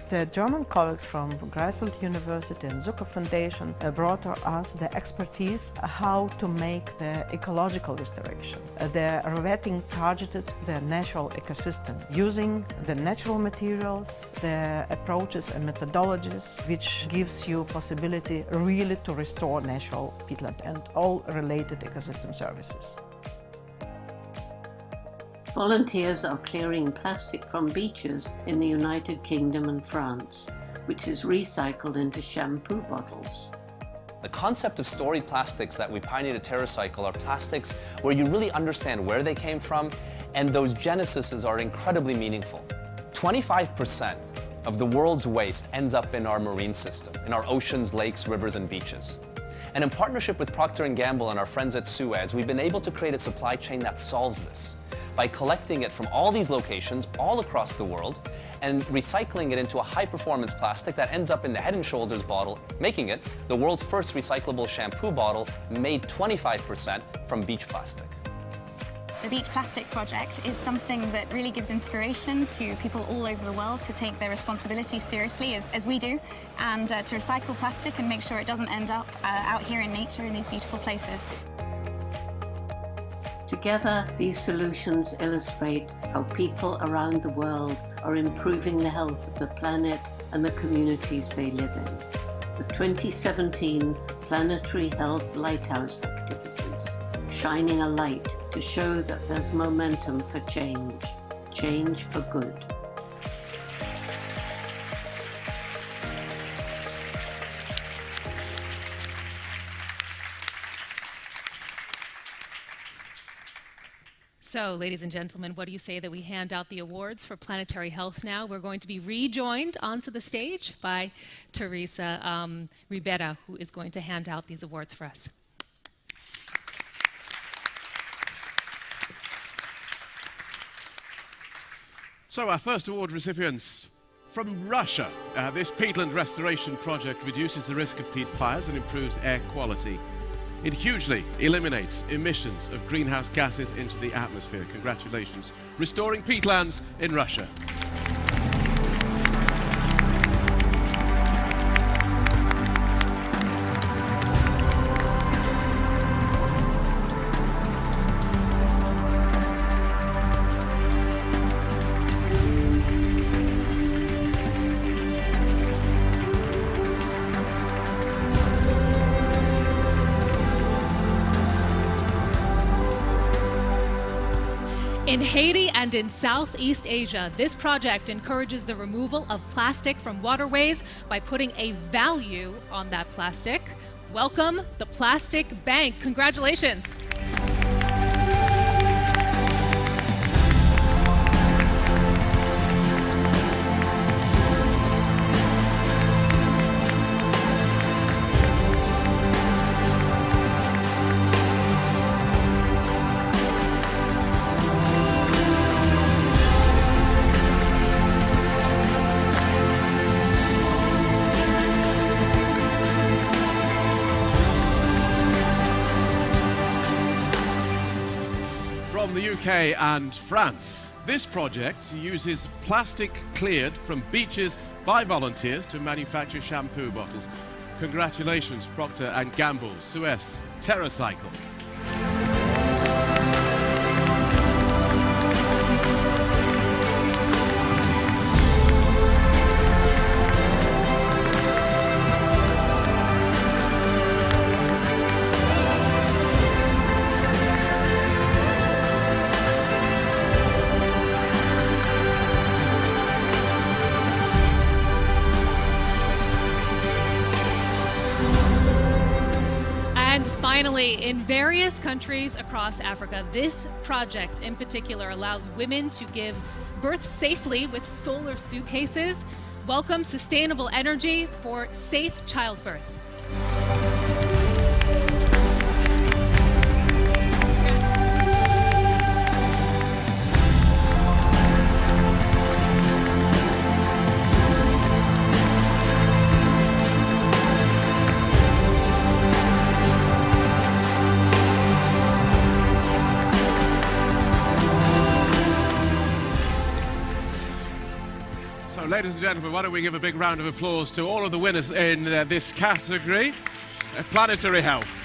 The German colleagues from Greifswald University and Zucker Foundation brought us the expertise how to make the ecological restoration. They're vetting targeted the natural ecosystem using the natural materials, the approaches and methodologies which gives you possibility really to restore natural peatland and all related ecosystem services. Volunteers are clearing plastic from beaches in the United Kingdom and France, which is recycled into shampoo bottles. The concept of storied plastics that we pioneered at TerraCycle are plastics where you really understand where they came from, and those genesises are incredibly meaningful. 25% of the world's waste ends up in our marine system, in our oceans, lakes, rivers, and beaches. And in partnership with Procter & Gamble and our friends at Suez, we've been able to create a supply chain that solves this by collecting it from all these locations all across the world and recycling it into a high-performance plastic that ends up in the Head & Shoulders bottle, making it the world's first recyclable shampoo bottle made 25% from beach plastic. The Beach Plastic Project is something that really gives inspiration to people all over the world to take their responsibility seriously, as we do, and to recycle plastic and make sure it doesn't end up out here in nature in these beautiful places. Together, these solutions illustrate how people around the world are improving the health of the planet and the communities they live in. The 2017 Planetary Health Lighthouse Activities, shining a light to show that there's momentum for change, change for good. So, ladies and gentlemen, what do you say that we hand out the awards for planetary health now? We're going to be rejoined onto the stage by Teresa Ribera, who is going to hand out these awards for us. So our first award recipients from Russia. This peatland restoration project reduces the risk of peat fires and improves air quality. It hugely eliminates emissions of greenhouse gases into the atmosphere. Congratulations. Restoring peatlands in Russia. In Haiti and in Southeast Asia, this project encourages the removal of plastic from waterways by putting a value on that plastic. Welcome, the Plastic Bank. Congratulations. From the UK and France, this project uses plastic cleared from beaches by volunteers to manufacture shampoo bottles. Congratulations, Procter & Gamble, Suez, TerraCycle. Finally, in various countries across Africa, this project in particular allows women to give birth safely with solar suitcases. Welcome sustainable energy for safe childbirth. Ladies and gentlemen, why don't we give a big round of applause to all of the winners in this category, Planetary Health.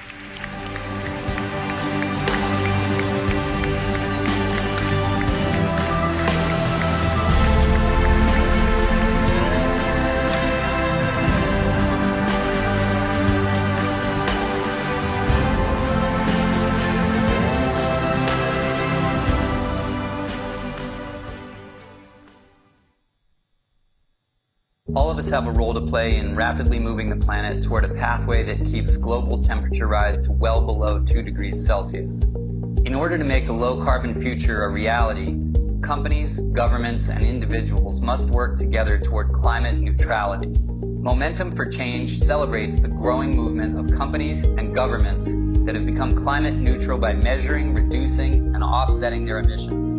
us have a role to play in rapidly moving the planet toward a pathway that keeps global temperature rise to well below 2 degrees Celsius. In order to make a low-carbon future a reality, companies, governments, and individuals must work together toward climate neutrality. Momentum for Change celebrates the growing movement of companies and governments that have become climate neutral by measuring, reducing, and offsetting their emissions.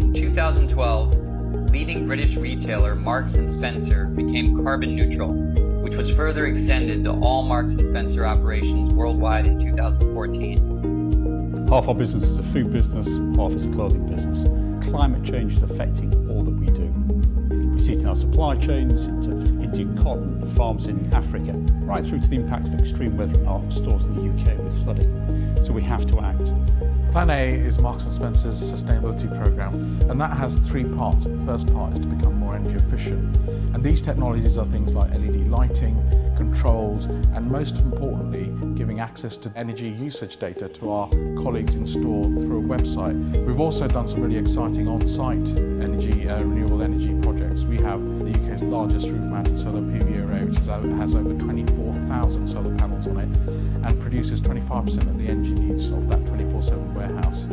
In 2012, leading British retailer Marks & Spencer became carbon neutral, which was further extended to all Marks & Spencer operations worldwide in 2014. Half our business is a food business, half is a clothing business. Climate change is affecting all that we do. We see it in our supply chains, in terms of Indian cotton, farms in Africa, right through to the impact of extreme weather in our stores in the UK with flooding. So we have to act. Plan A is Marks & Spencer's sustainability program, and that has 3 parts. The first part is to become more energy efficient. And these technologies are things like LED lighting, controls, and most importantly, giving access to energy usage data to our colleagues in store through a website. We've also done some really exciting on-site renewable energy projects. We have the UK's largest roof-mounted solar PV array, which has over 24,000 solar panels on it, and produces 25% of the energy needs of that 24/7 warehouse.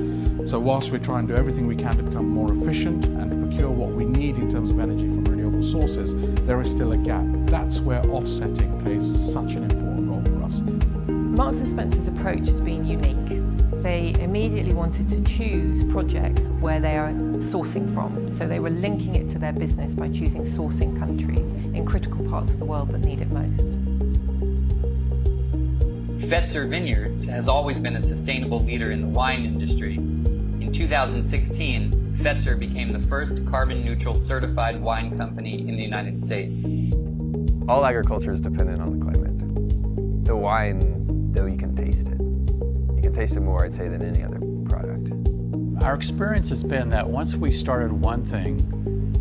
So whilst we try and do everything we can to become more efficient and to procure what we need in terms of energy from renewable sources, there is still a gap. That's where offsetting plays such an important role for us. Marks & Spencer's approach has been unique. They immediately wanted to choose projects where they are sourcing from. So they were linking it to their business by choosing sourcing countries in critical parts of the world that need it most. Fetzer Vineyards has always been a sustainable leader in the wine industry. In 2016, Fetzer became the first carbon-neutral certified wine company in the United States. All agriculture is dependent on the climate. The wine, though, you can taste it. You can taste it more, I'd say, than any other product. Our experience has been that once we started one thing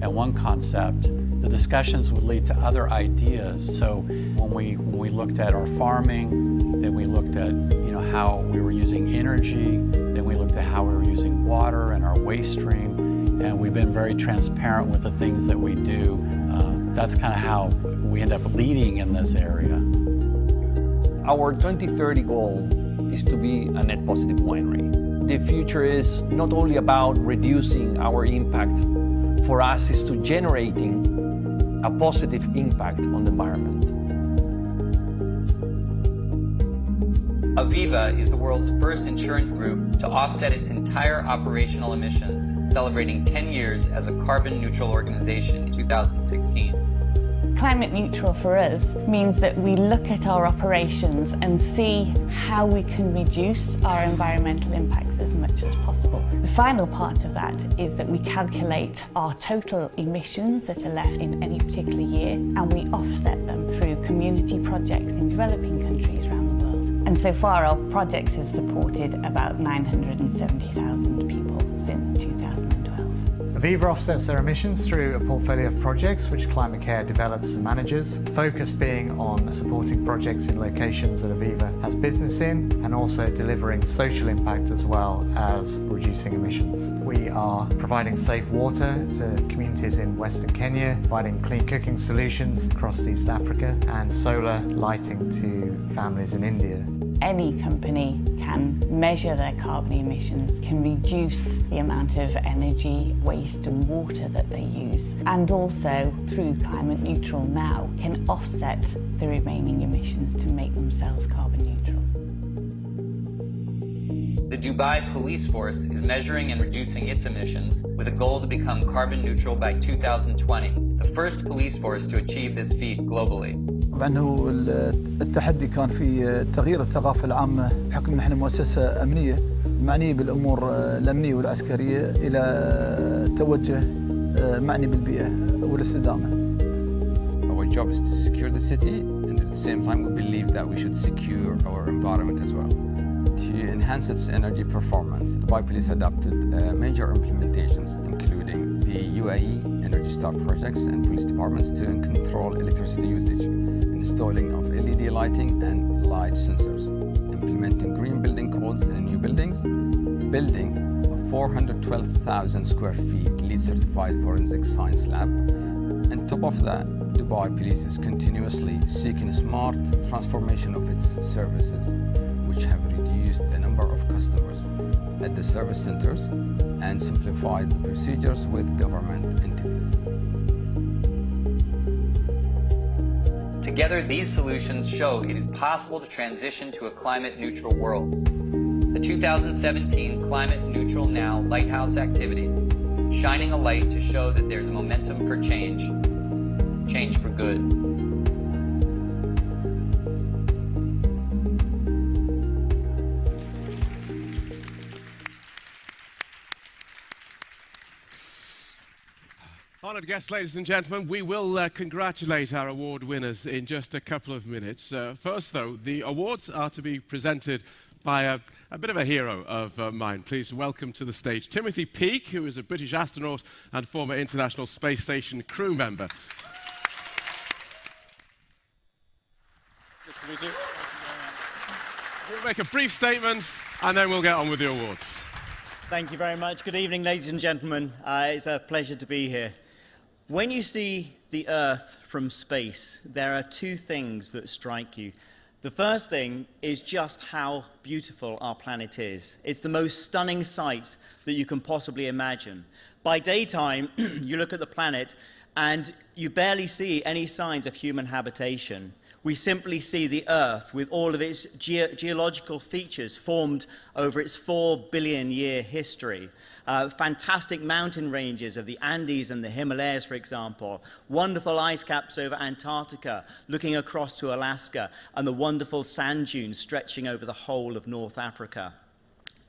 and one concept, the discussions would lead to other ideas. So when we looked at our farming, then we looked at how we were using energy, then we looked at how we were using water and our waste stream, and we've been very transparent with the things that we do. That's kind of how we end up leading in this area. Our 2030 goal is to be a net positive winery. The future is not only about reducing our impact, for us is to generating a positive impact on the environment. Aviva is the world's first insurance group to offset its entire operational emissions, celebrating 10 years as a carbon neutral organization in 2016. Climate neutral for us means that we look at our operations and see how we can reduce our environmental impacts as much as possible. The final part of that is that we calculate our total emissions that are left in any particular year, and we offset them through community projects in developing countries around the world. And so far our projects have supported about 970,000 people since 2012. Aviva offsets their emissions through a portfolio of projects which Climate Care develops and manages, focus being on supporting projects in locations that Aviva has business in, and also delivering social impact as well as reducing emissions. We are providing safe water to communities in Western Kenya, providing clean cooking solutions across East Africa, and solar lighting to families in India. Any company can measure their carbon emissions, can reduce the amount of energy, waste and water that they use, and also through Climate Neutral Now can offset the remaining emissions to make themselves carbon neutral. The Dubai police force is measuring and reducing its emissions with a goal to become carbon neutral by 2020, the first police force to achieve this feat globally. أنه التحدي كان في تغيير الثقافة العامة بحكم أن احنا مؤسسة أمنية معنية بالأمور الأمنية والعسكرية إلى توجه معني بالبيئة والاستدامة. Our job is to secure the city, and at the same time we believe that we should secure our environment as well. To enhance its energy performance, Dubai Police adopted major implementations, including the UAE Energy Star projects and police departments to control electricity usage, installing of LED lighting and light sensors, implementing green building codes in new buildings, building of 412,000 square feet LEED certified forensic science lab. On top of that, Dubai Police is continuously seeking smart transformation of its services, which have reduced the number of customers at the service centers and simplified the procedures with government entities. Together, these solutions show it is possible to transition to a climate-neutral world. The 2017 Climate Neutral Now Lighthouse activities, shining a light to show that there's a momentum for change for good. Honoured guests, ladies and gentlemen, we will congratulate our award winners in just a couple of minutes. First, though, the awards are to be presented by a bit of a hero of mine. Please welcome to the stage Timothy Peake, who is a British astronaut and former International Space Station crew member. Good to meet you. We'll make a brief statement and then we'll get on with the awards. Thank you very much. Good evening, ladies and gentlemen. It's a pleasure to be here. When you see the Earth from space, there are two things that strike you. The first thing is just how beautiful our planet is. It's the most stunning sight that you can possibly imagine. By daytime, you look at the planet and you barely see any signs of human habitation. We simply see the Earth with all of its geological features formed over its 4 billion year history. Fantastic mountain ranges of the Andes and the Himalayas, for example, wonderful ice caps over Antarctica, looking across to Alaska, and the wonderful sand dunes stretching over the whole of North Africa.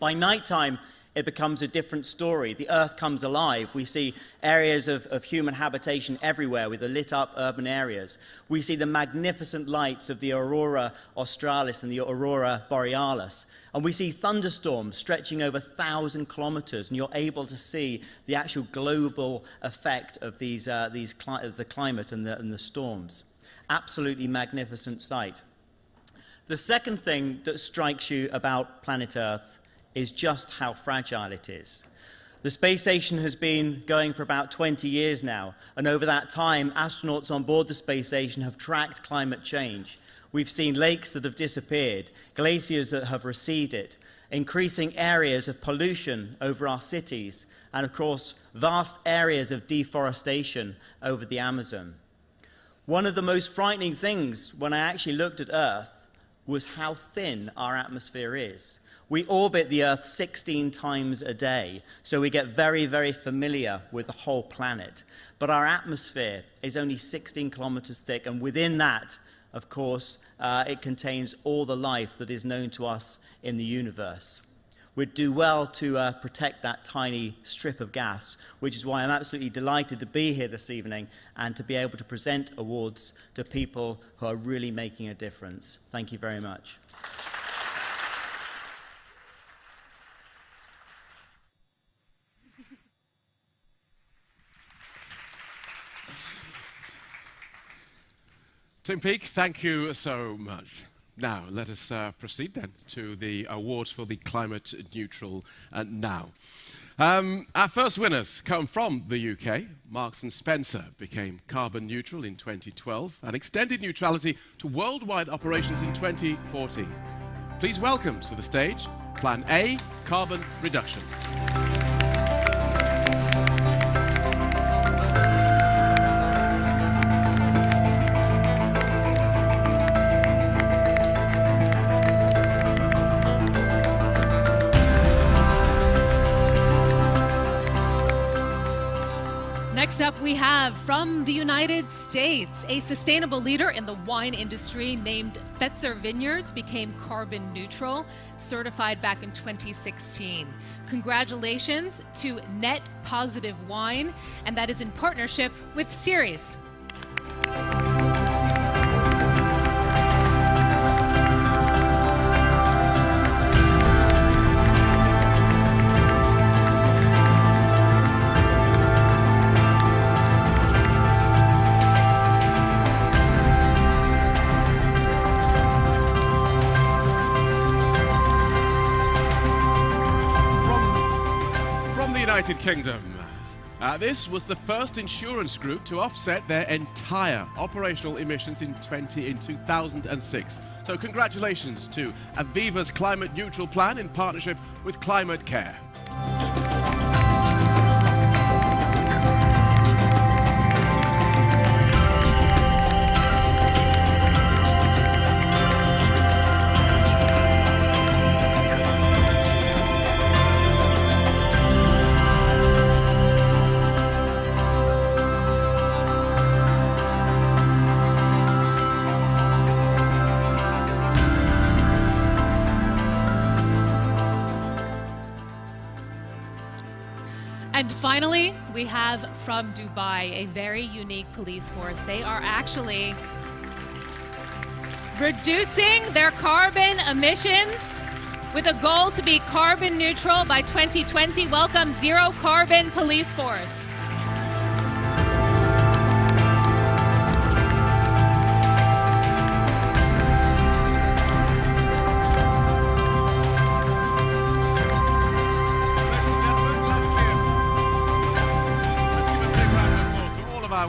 By nighttime, it becomes a different story. The Earth comes alive. We see areas of human habitation everywhere with the lit up urban areas. We see the magnificent lights of the Aurora Australis and the Aurora Borealis. And we see thunderstorms stretching over 1,000 kilometers, and you're able to see the actual global effect of the climate and the storms. Absolutely magnificent sight. The second thing that strikes you about planet Earth is just how fragile it is. The space station has been going for about 20 years now, and over that time, astronauts on board the space station have tracked climate change. We've seen lakes that have disappeared, glaciers that have receded, increasing areas of pollution over our cities, and of course, vast areas of deforestation over the Amazon. One of the most frightening things when I actually looked at Earth was how thin our atmosphere is. We orbit the Earth 16 times a day, so we get very, very familiar with the whole planet. But our atmosphere is only 16 kilometers thick, and within that, of course, it contains all the life that is known to us in the universe. We'd do well to protect that tiny strip of gas, which is why I'm absolutely delighted to be here this evening and to be able to present awards to people who are really making a difference. Thank you very much. Tim Peake, thank you so much. Now, let us proceed then to the awards for the Climate Neutral Now. Our first winners come from the UK. Marks & Spencer became carbon neutral in 2012 and extended neutrality to worldwide operations in 2014. Please welcome to the stage Plan A, Carbon Reduction. Next up, we have from the United States, a sustainable leader in the wine industry named Fetzer Vineyards became carbon neutral, certified back in 2016. Congratulations to Net Positive Wine, and that is in partnership with Ceres. United Kingdom. This was the first insurance group to offset their entire operational emissions in 2006. So congratulations to Aviva's climate neutral plan in partnership with Climate Care. And finally, we have from Dubai a very unique police force. They are actually reducing their carbon emissions with a goal to be carbon neutral by 2020. Welcome, Zero Carbon Police Force.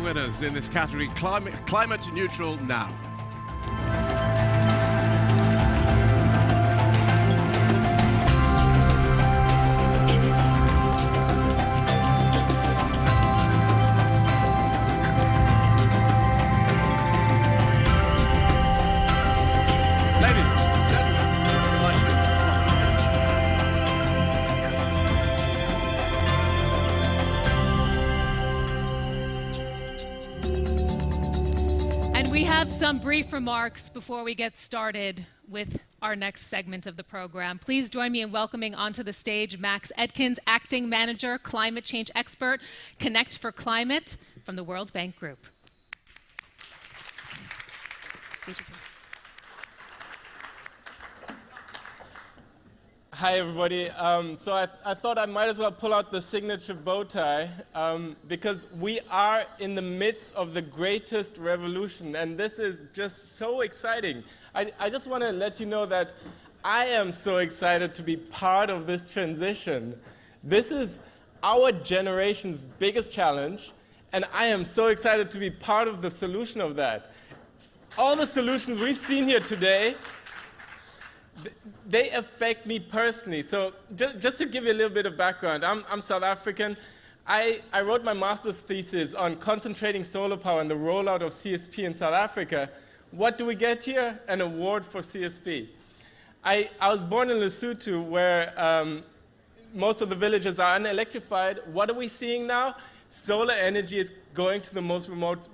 Winners in this category, climate neutral now. Some brief remarks before we get started with our next segment of the program. Please join me in welcoming onto the stage Max Edkins, Acting Manager, Climate Change Expert, Connect for Climate from the World Bank Group. Hi, everybody. So I thought I might as well pull out the signature bow tie because we are in the midst of the greatest revolution, and this is just so exciting. I just want to let you know that I am so excited to be part of this transition. This is our generation's biggest challenge, and I am so excited to be part of the solution of that. All the solutions we've seen here today, they affect me personally. So just to give you a little bit of background, I'm South African. I wrote my master's thesis on concentrating solar power and the rollout of CSP in South Africa. What do we get here? An award for CSP. I was born in Lesotho, where most of the villages are unelectrified. What are we seeing now? Solar energy is going to the most remote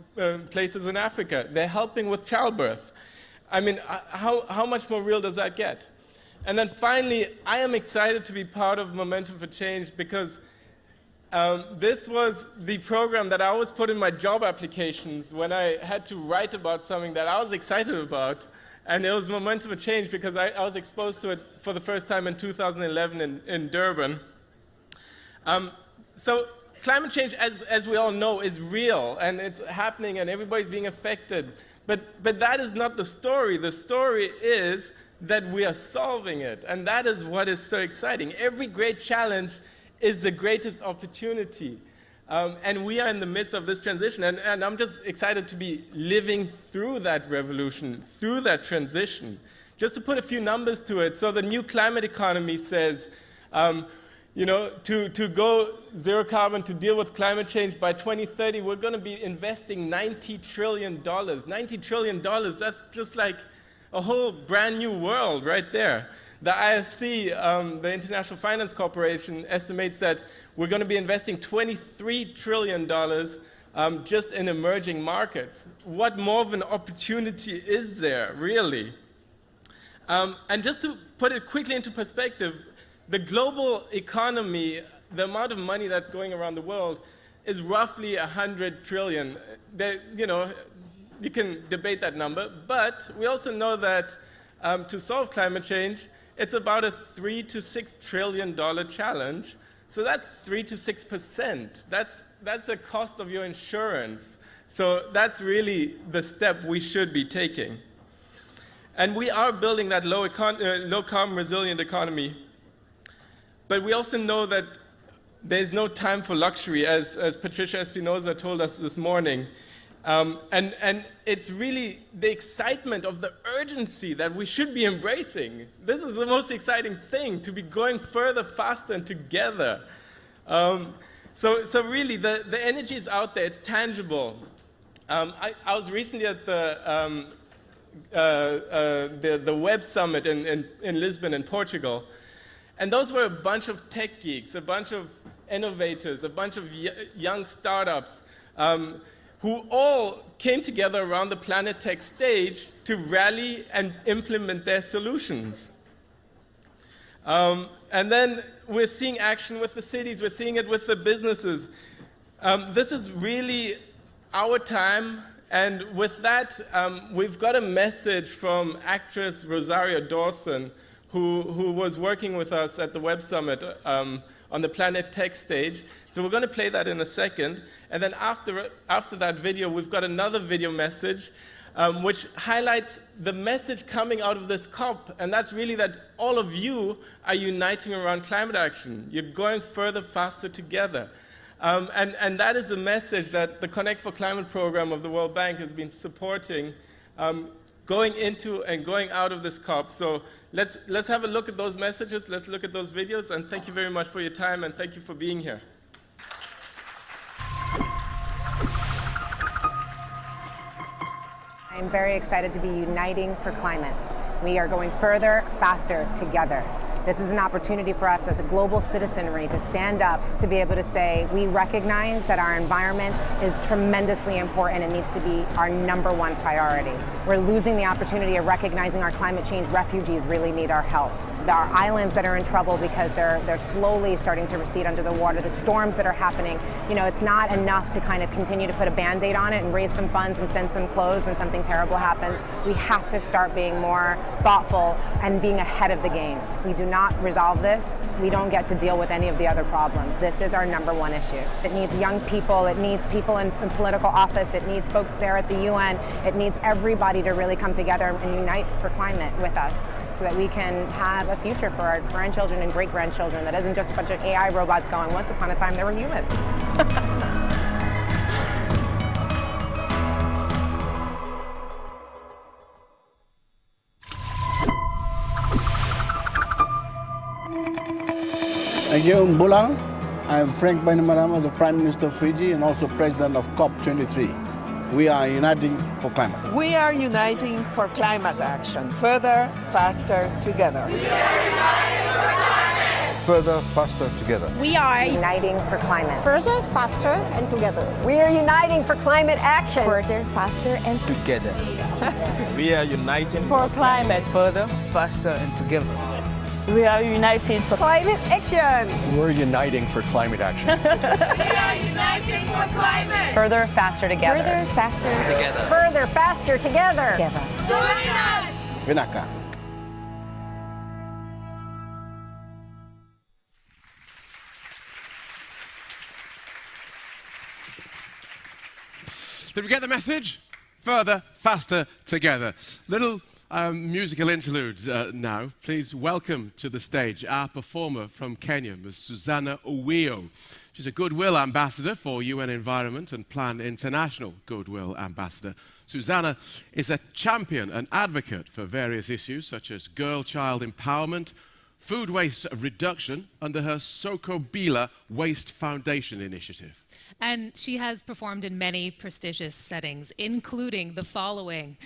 places in Africa. They're helping with childbirth. I mean, how much more real does that get? And then finally, I am excited to be part of Momentum for Change because this was the program that I always put in my job applications when I had to write about something that I was excited about. And it was Momentum for Change because I was exposed to it for the first time in 2011 in Durban. So climate change, as we all know, is real, and it's happening, and everybody's being affected. But that is not the story. The story is that we are solving it, and that is what is so exciting. Every great challenge is the greatest opportunity, and we are in the midst of this transition, and I'm just excited to be living through that revolution, through that transition. Just to put a few numbers to it, so the new climate economy says, you know, to go zero carbon, to deal with climate change by 2030, we're going to be investing $90 trillion. $90 trillion, that's just like a whole brand new world right there. The IFC, the International Finance Corporation, estimates that we're going to be investing $23 trillion just in emerging markets. What more of an opportunity is there, really? And just to put it quickly into perspective, the global economy, the amount of money that's going around the world, is roughly 100 trillion. You know, you can debate that number, but we also know that to solve climate change, it's about a $3 to $6 trillion challenge. So that's 3 to 6%. That's the cost of your insurance. So that's really the step we should be taking. And we are building that low carbon resilient economy. But we also know that there's no time for luxury, as Patricia Espinosa told us this morning. And it's really the excitement of the urgency that we should be embracing. This is the most exciting thing, to be going further, faster, and together. So really, the energy is out there. It's tangible. I was recently at the Web Summit in Lisbon, in Portugal. And those were a bunch of tech geeks, a bunch of innovators, a bunch of young startups who all came together around the Planet Tech stage to rally and implement their solutions. And then we're seeing action with the cities, we're seeing it with the businesses. This is really our time, and with that, we've got a message from actress Rosario Dawson, who was working with us at the Web Summit on the Planet Tech stage. So we're going to play that in a second. And then after that video, we've got another video message which highlights the message coming out of this COP. And that's really that all of you are uniting around climate action. You're going further, faster together. And that is a message that the Connect for Climate program of the World Bank has been supporting, going into and going out of this COP. So let's have a look at those messages, let's look at those videos, and thank you very much for your time, and thank you for being here. I'm very excited to be uniting for climate. We are going further, faster, together. This is an opportunity for us as a global citizenry to stand up, to be able to say, we recognize that our environment is tremendously important and needs to be our #1 priority. We're losing the opportunity of recognizing our climate change refugees really need our help. There are islands that are in trouble because they're slowly starting to recede under the water. The storms that are happening, you know, it's not enough to kind of continue to put a Band-Aid on it and raise some funds and send some clothes when something terrible happens. We have to start being more thoughtful and being ahead of the game. We do not resolve this, we don't get to deal with any of the other problems. This is our #1 issue. It needs young people, it needs people in political office, it needs folks there at the UN, it needs everybody to really come together and unite for climate with us so that we can have a future for our grandchildren and great-grandchildren that isn't just a bunch of AI robots going, once upon a time there were humans. I'm Frank Bainimarama, the Prime Minister of Fiji and also President of COP23. We are uniting for climate. We are uniting for climate action. Further, faster, together. We are uniting for climate. Further, faster, together. We are uniting for climate. Further, faster, and together. We are uniting for climate action. Further, faster, and together. We are uniting for climate. Further, faster, and together. We are united for climate action. We're uniting for climate action. We are uniting for climate. Further, faster, together. Further, faster, together. Further, faster, together. Together. Join us. Vinaka. Did we get the message? Further, faster, together. Little musical interlude now. Please welcome to the stage our performer from Kenya, Ms. Susanna Owio. She's a Goodwill Ambassador for UN Environment and Plan International Goodwill Ambassador. Susanna is a champion and advocate for various issues such as girl-child empowerment, food waste reduction under her Sokobila Waste Foundation initiative. And she has performed in many prestigious settings, including the following.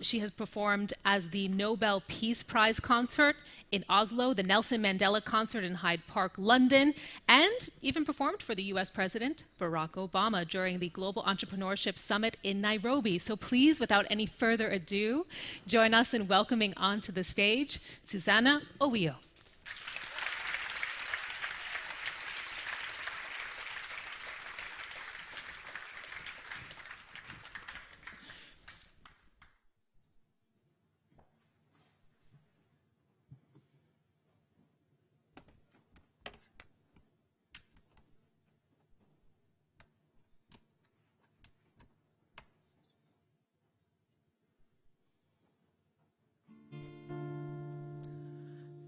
She has performed as the Nobel Peace Prize concert in Oslo, the Nelson Mandela concert in Hyde Park, London, and even performed for the US President Barack Obama during the Global Entrepreneurship Summit in Nairobi. So please, without any further ado, join us in welcoming onto the stage Susanna Owio.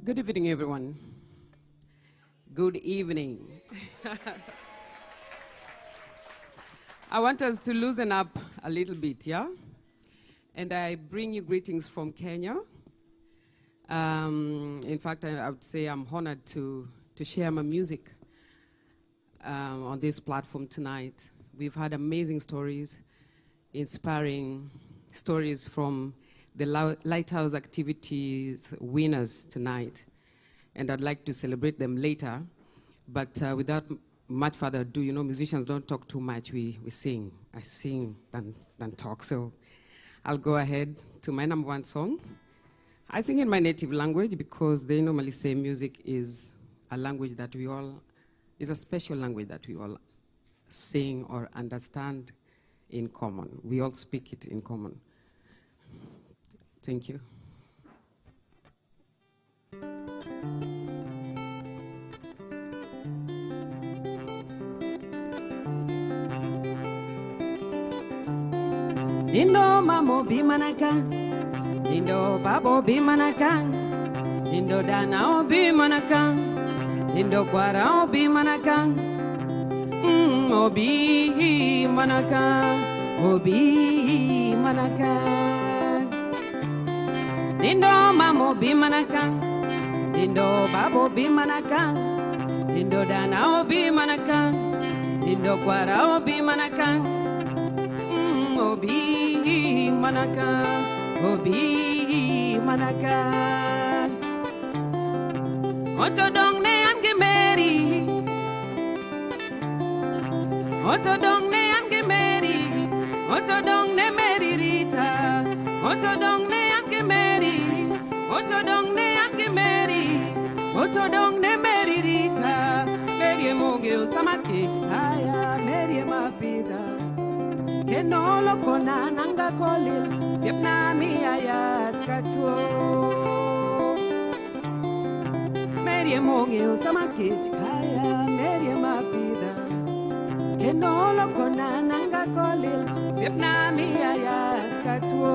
Good evening, everyone. Good evening. I want us to loosen up a little bit, yeah? And I bring you greetings from Kenya. In fact, I would say I'm honored to share my music on this platform tonight. We've had amazing stories, inspiring stories from the Lighthouse Activities winners tonight. And I'd like to celebrate them later. But without much further ado, you know, musicians don't talk too much, we sing. I sing than talk. So I'll go ahead to my number one song. I sing in my native language because they normally say music is a language that we all, is a special language that we all sing or understand in common. We all speak it in common. Thank you. Indo mamo bimanaka, Indo babo bimanaka, Indo dana obi manaka, Indo kwara obi manaka, obi manaka, obi manaka. Indo mamo bimanaka, Indo babo bimanaka, Indo dana obi manaka, Indo kwara obi manaka, obi manaka, obi manaka. Otodong ne ange meri, otodong ne ange meri, otodong ne meri rita, otodong ne ange meri, otodong ne ange meri, otodong ne meri rita. Meri monge usamakich kaya, meri mapida. Kenolo kona nanga kolil, siapna mi ayat katwo. Meri monge usamakich kaya, meri mapida. Kenolo kona nanga kolil, siapna mi ayat katwo.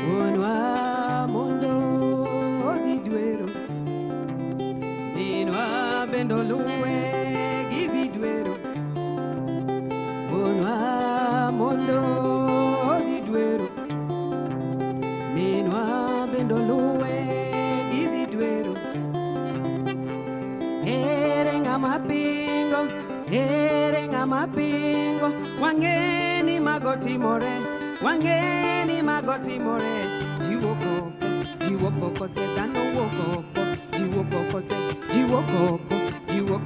Unwa mondo odidwero, inwa bendoluwe gididwero. Unwa mondo odidwero, minwa bendoluwe gididwero. Erenga mapingo, wangeni magoti more, wangeni magoti more. Jiwo koko te dano wokoko, jiwo koko te, jiwo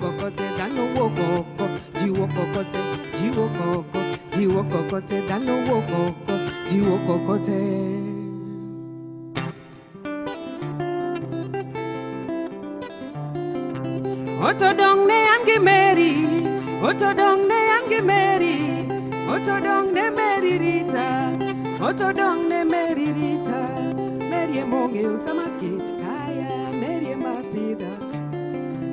koko te dano wokoko, jiwo koko te, jiwo koko te dano wokoko, jiwo koko te. Otodong ne ange meri, otodong ne ange meri, otodong ne meri rita, otodong ne meri rita. Meri monge usamakich kaya, meri mapida.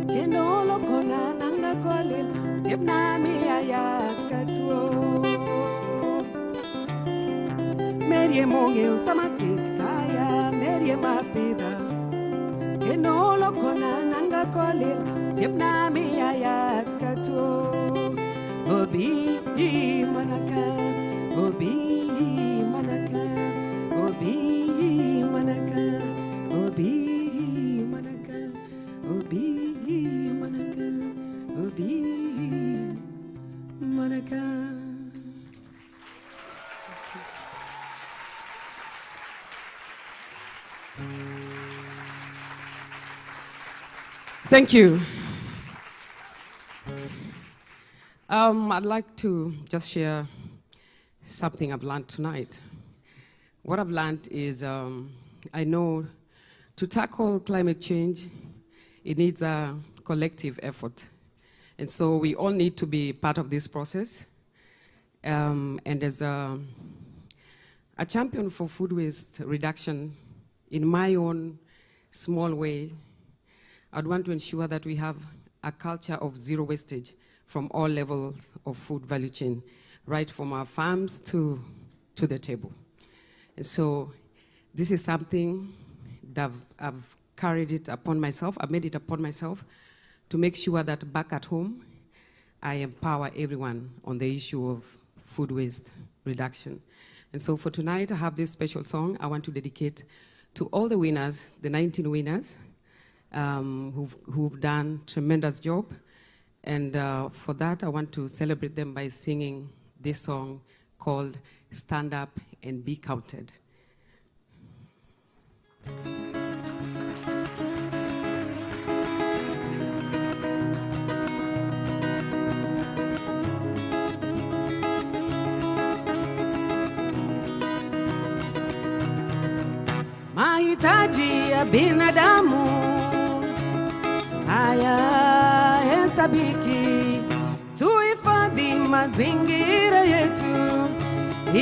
Kenolo kona nanga kolil, siapna mi ayat katwo. Meri monge usamakich kaya, meri mapida. Kenolo kona nanga kolil, siapna mi ayat katwo. Obi manaka, obi manaka, obi manaka, obi manaka, obi manaka, obi manaka. Thank you. I'd like to just share something I've learned tonight. What I've learned is I know to tackle climate change, it needs a collective effort. And so we all need to be part of this process. And as a champion for food waste reduction, in my own small way, I'd want to ensure that we have a culture of zero wastage from all levels of food value chain, right from our farms to the table. And so this is something that I've carried it upon myself, I made it upon myself to make sure that back at home, I empower everyone on the issue of food waste reduction. And so for tonight, I have this special song I want to dedicate to all the winners, the 19 winners, who've done a tremendous job. And for that, I want to celebrate them by singing this song called Stand Up and Be Counted. Mahitaji ya binadamu hayahesabiki, tuhifadhi mazingira yetu,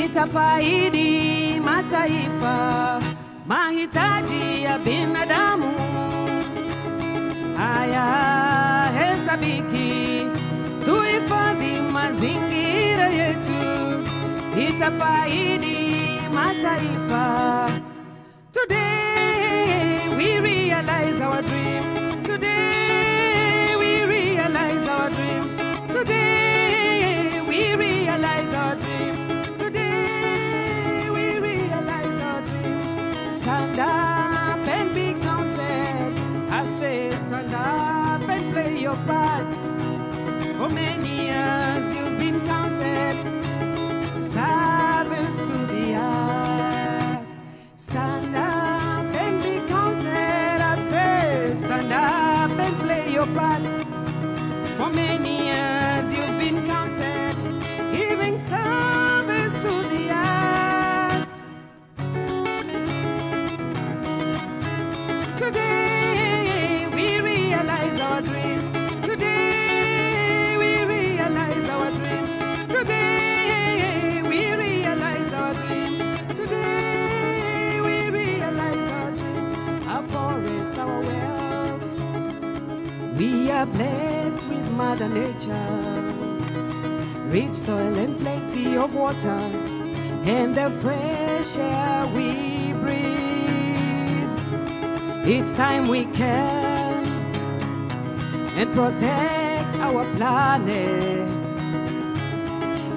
itafaidi mataifa. Mahitaji ya binadamu hayahesabiki, tuhifadhi mazingira yetu, itafaidi mataifa. Today we realize our dream. Today we realize our dream. Today we realize our dream. Today we realize our dream. Stand up and be counted. I say stand up and play your part. For many years you've been counted. Service to the earth. Stand up and be counted, I say. Stand up and play your part. For many years you've been counted, giving service to the earth. Today we realize our dream. Today we realize our dream. Today we realize our dream. Today we realize our dream. Our forest, our wealth. We are blessed with Mother Nature, rich soil and plenty of water, and the fresh air we breathe. It's time we care and protect our planet.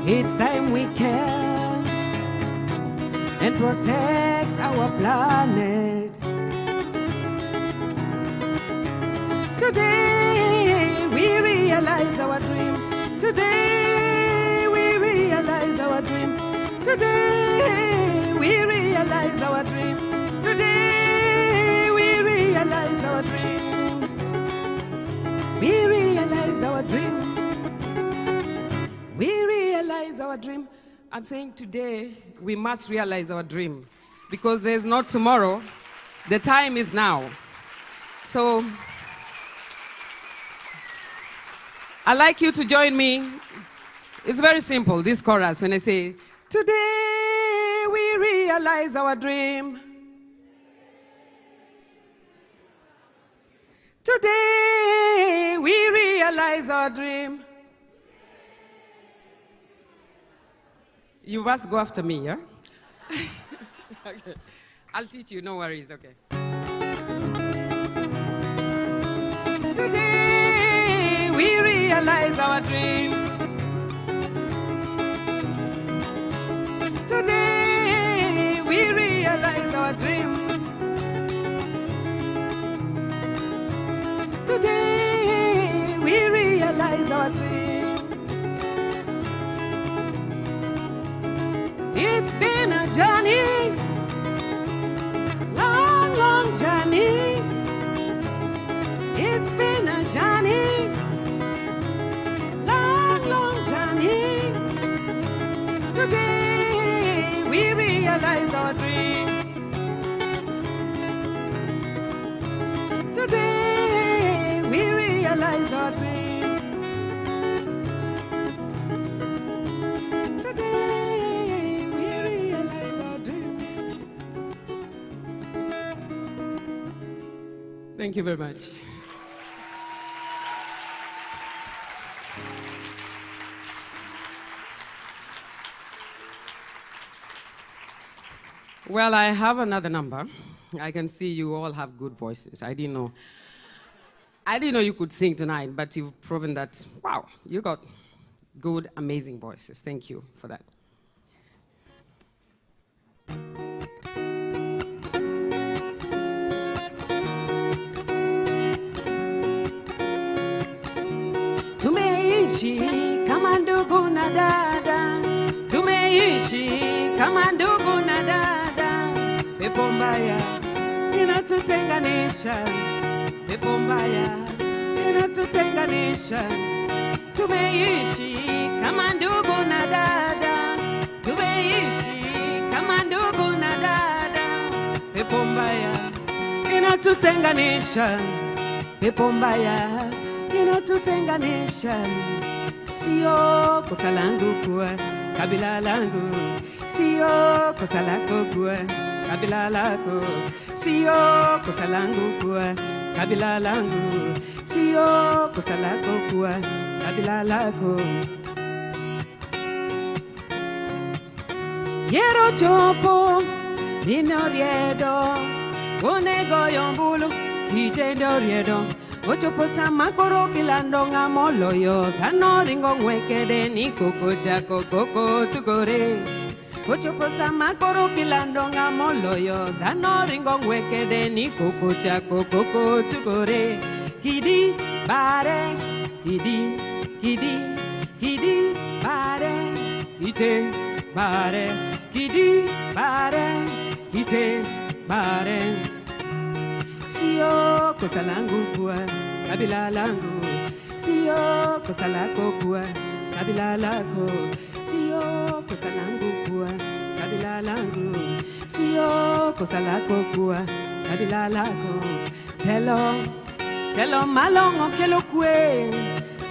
It's time we care and protect our planet. Today we realize our dream. Today we realize our dream. Today we realize our dream. Today we realize our dream. We realize our dream. We realize our dream. I'm saying today we must realize our dream, because there's not tomorrow. The time is now. So I'd like you to join me. It's very simple, this chorus, when I say, today we realize our dream. Today we realize our dream. You must go after me, yeah? Okay. I'll teach you, no worries, okay. Today we realize our dream. Today we realize our dream. Today we realize our dream. It's been a journey, long, long journey. It's been a journey, long, long journey. Today we realize our dream. Today we realize our dream. Today we realize our dream. Thank you very much. Well, I have another number. I can see you all have good voices. I didn't know you could sing tonight, but you've proven that, wow, you got good, amazing voices. Thank you for that. Tumeishi kama ndugu na dada, tumeishi kama ndugu na dada. Pepo mbaya inatutenganisha, pepo mbaya inatutenganisha. Tumeishi kama ndugu na dada, tumeishi kama ndugu na dada. Pepo mbaya inatutenganisha, pepo mbaya inatutenganisha. Sio kosa langu kuwa kabila langu, sio kosa lako kuwa kabila lako, sio kosa langu kuwa kabila langu, sio kosa lako kuwa kabila lako. Yero chopo minoriedo, onego yombulu kijendo riedo. Ochopo sama koro kilando ngamoloyo, kano ringo mwekede ni koko chako koko tugore. Ochopo sama koro kilando ngamoloyo, kano ringo mwekede ni koko chako koko tugore. Kidi bare, kidi, kidi, kidi bare, ite bare, kidi bare, ite bare. Sio kosa langu kuwa kabila langu, sio kosa lako kuwa kabila lako, sio kosa langu kuwa kabila langu, sio kosa lako kuwa kabila lako. Telo malongo kelo kwe,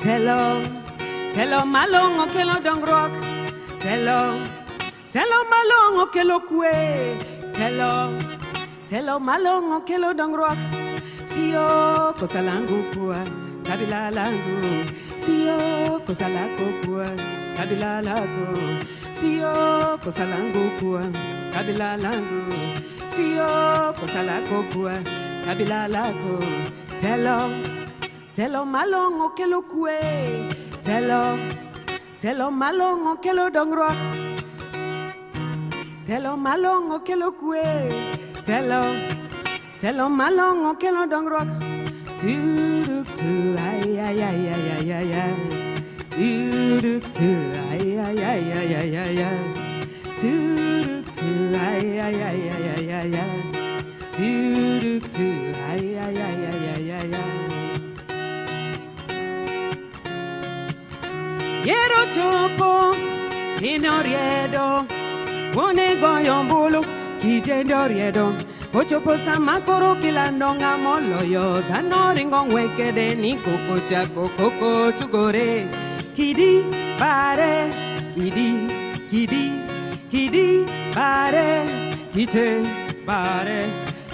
telo malongo kelo dongrok, telo malongo kelo kwe, telo malongo kelo dongrok. Sio kosa langu kuwa kabila langu, sio kosa lako kuwa kabila lako, sio kosa langu kuwa kabila langu, sio kosa lako kuwa kabila lako. Telo malongo kelo kwe, telo malongo kelo dongrok, telo malongo kelo kwe, telo malongo kelo dongrok. Tu ay ay ay ay ay ay. Tu ay ay ay ay ay ay ay. Tu ay ay ay ay ay ay. Tu ay ay ay ay ay ay. Yero chopo minoriedo, onego yombulu kijendo riedo. Ochopo sama koro kilando ngamoloyo, kano ringo mwekede ni koko chako koko tugore. Kidi bare, kidi, kidi, kidi bare, kite bare,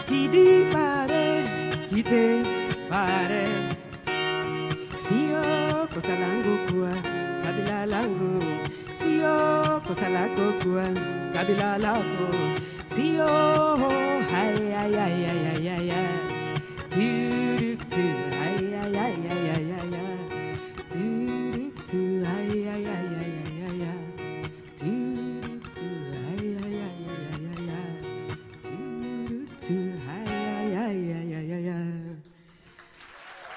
kidi bare, kite bare. Sio kosa langu kuwa kabila langu, sio kosa lako kuwa kabila lako. Sio ay ay ay ay ay ay ay. Tu ay ay ay ay ay ay ay. Tu ay ay ay ay ay ay ay. Tu ay ay ay ay ay ay. Tu ay ay ay ay ay ay.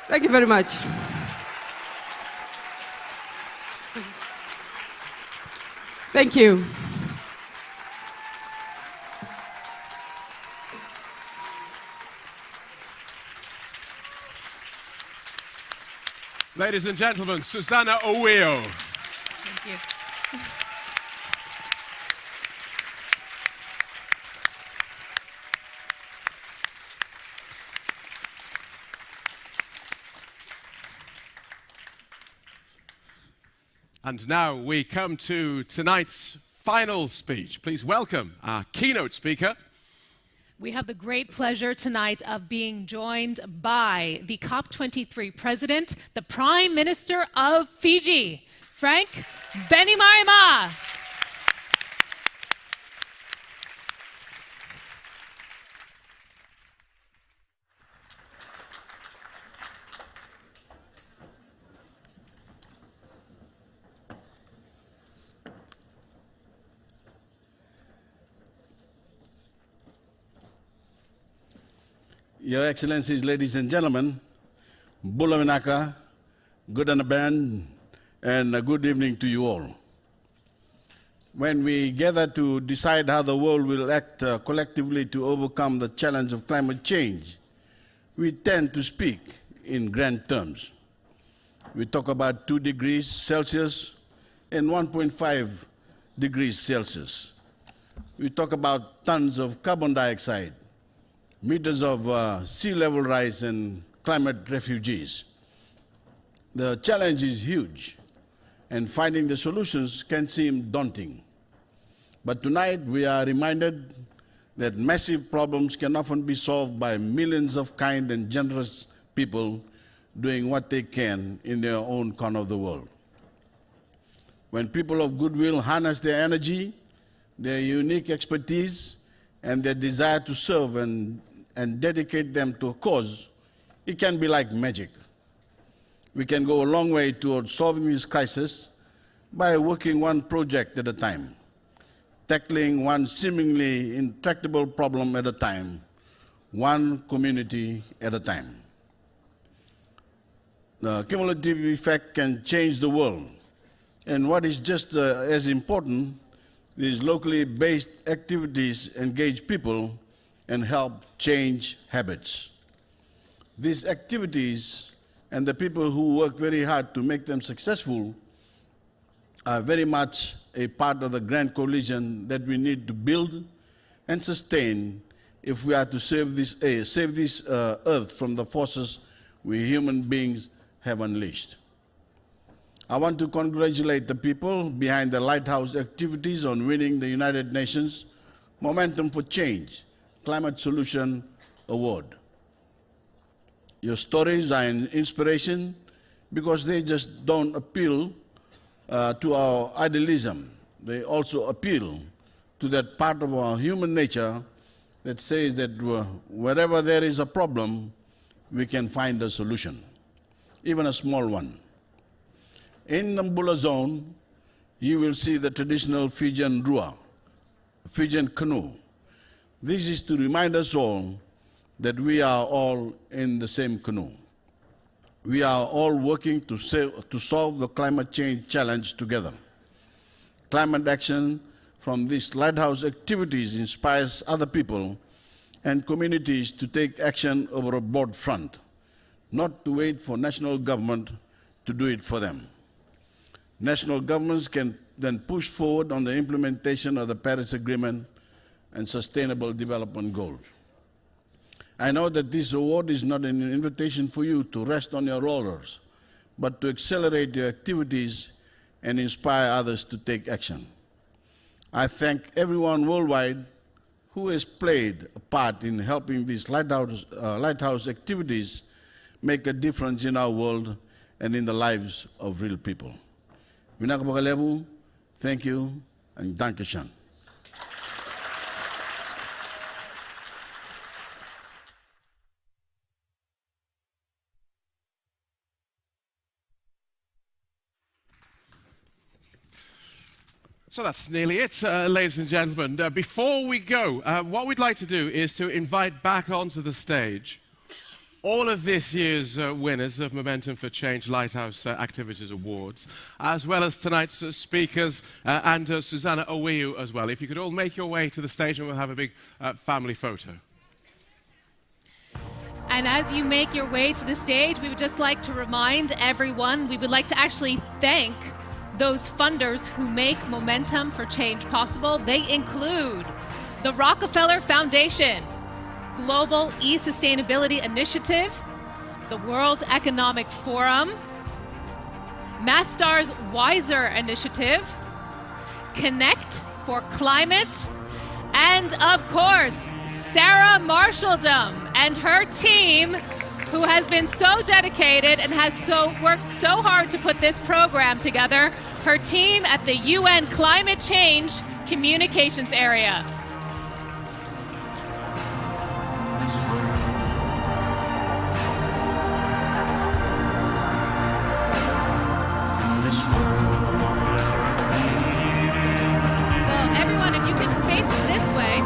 Thank you very much. Thank you. Ladies and gentlemen, Susanna Oweo. Thank you. And now we come to tonight's final speech. Please welcome our keynote speaker. We have the great pleasure tonight of being joined by the COP23 president, the Prime Minister of Fiji, Frank Bainimarama. Your Excellencies, ladies and gentlemen, Bulaminaka, good and band, and a good evening to you all. When we gather to decide how the world will act collectively to overcome the challenge of climate change, we tend to speak in grand terms. We talk about 2 degrees Celsius and 1.5 degrees Celsius. We talk about tons of carbon dioxide, meters of sea level rise, and climate refugees. The challenge is huge, and finding the solutions can seem daunting. But tonight we are reminded that massive problems can often be solved by millions of kind and generous people doing what they can in their own corner of the world. When people of goodwill harness their energy, their unique expertise, and their desire to serve and dedicate them to a cause, it can be like magic. We can go a long way towards solving this crisis by working one project at a time, tackling one seemingly intractable problem at a time, one community at a time. The cumulative effect can change the world, and what is just as important is locally based activities engage people and help change habits. These activities and the people who work very hard to make them successful are very much a part of the grand coalition that we need to build and sustain if we are to save this earth from the forces we human beings have unleashed. I want to congratulate the people behind the Lighthouse activities on winning the United Nations Momentum for Change Climate Solution Award. Your stories are an inspiration because they just don't appeal to our idealism. They also appeal to that part of our human nature that says that wherever there is a problem, we can find a solution, even a small one. In the Mbula zone, you will see the traditional Fijian rua, Fijian canoe. This is to remind us all that we are all in the same canoe. We are all working to solve the climate change challenge together. Climate action from these lighthouse activities inspires other people and communities to take action over a broad front, not to wait for national government to do it for them. National governments can then push forward on the implementation of the Paris Agreement and Sustainable Development Goals. I know that this award is not an invitation for you to rest on your laurels, but to accelerate your activities and inspire others to take action. I thank everyone worldwide who has played a part in helping these lighthouse activities make a difference in our world and in the lives of real people. Thank you, and Dankeschön. So that's nearly it, ladies and gentlemen. Before we go, what we'd like to do is to invite back onto the stage all of this year's winners of Momentum for Change Lighthouse Activities Awards, as well as tonight's speakers and Susanna Owiu as well. If you could all make your way to the stage and we'll have a big family photo. And as you make your way to the stage, we would just like to remind everyone, we would like to actually thank those funders who make Momentum for Change possible. They include the Rockefeller Foundation, Global E-Sustainability Initiative, the World Economic Forum, Mastar's Wiser Initiative, Connect for Climate, and of course, Sarah Marshaldom and her team, who has been so dedicated and has worked so hard to put this program together, her team at the UN Climate Change Communications Area. Everyone, if you can face this way.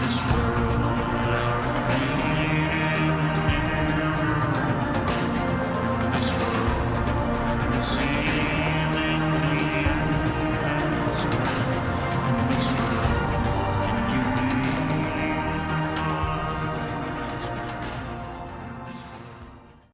this world.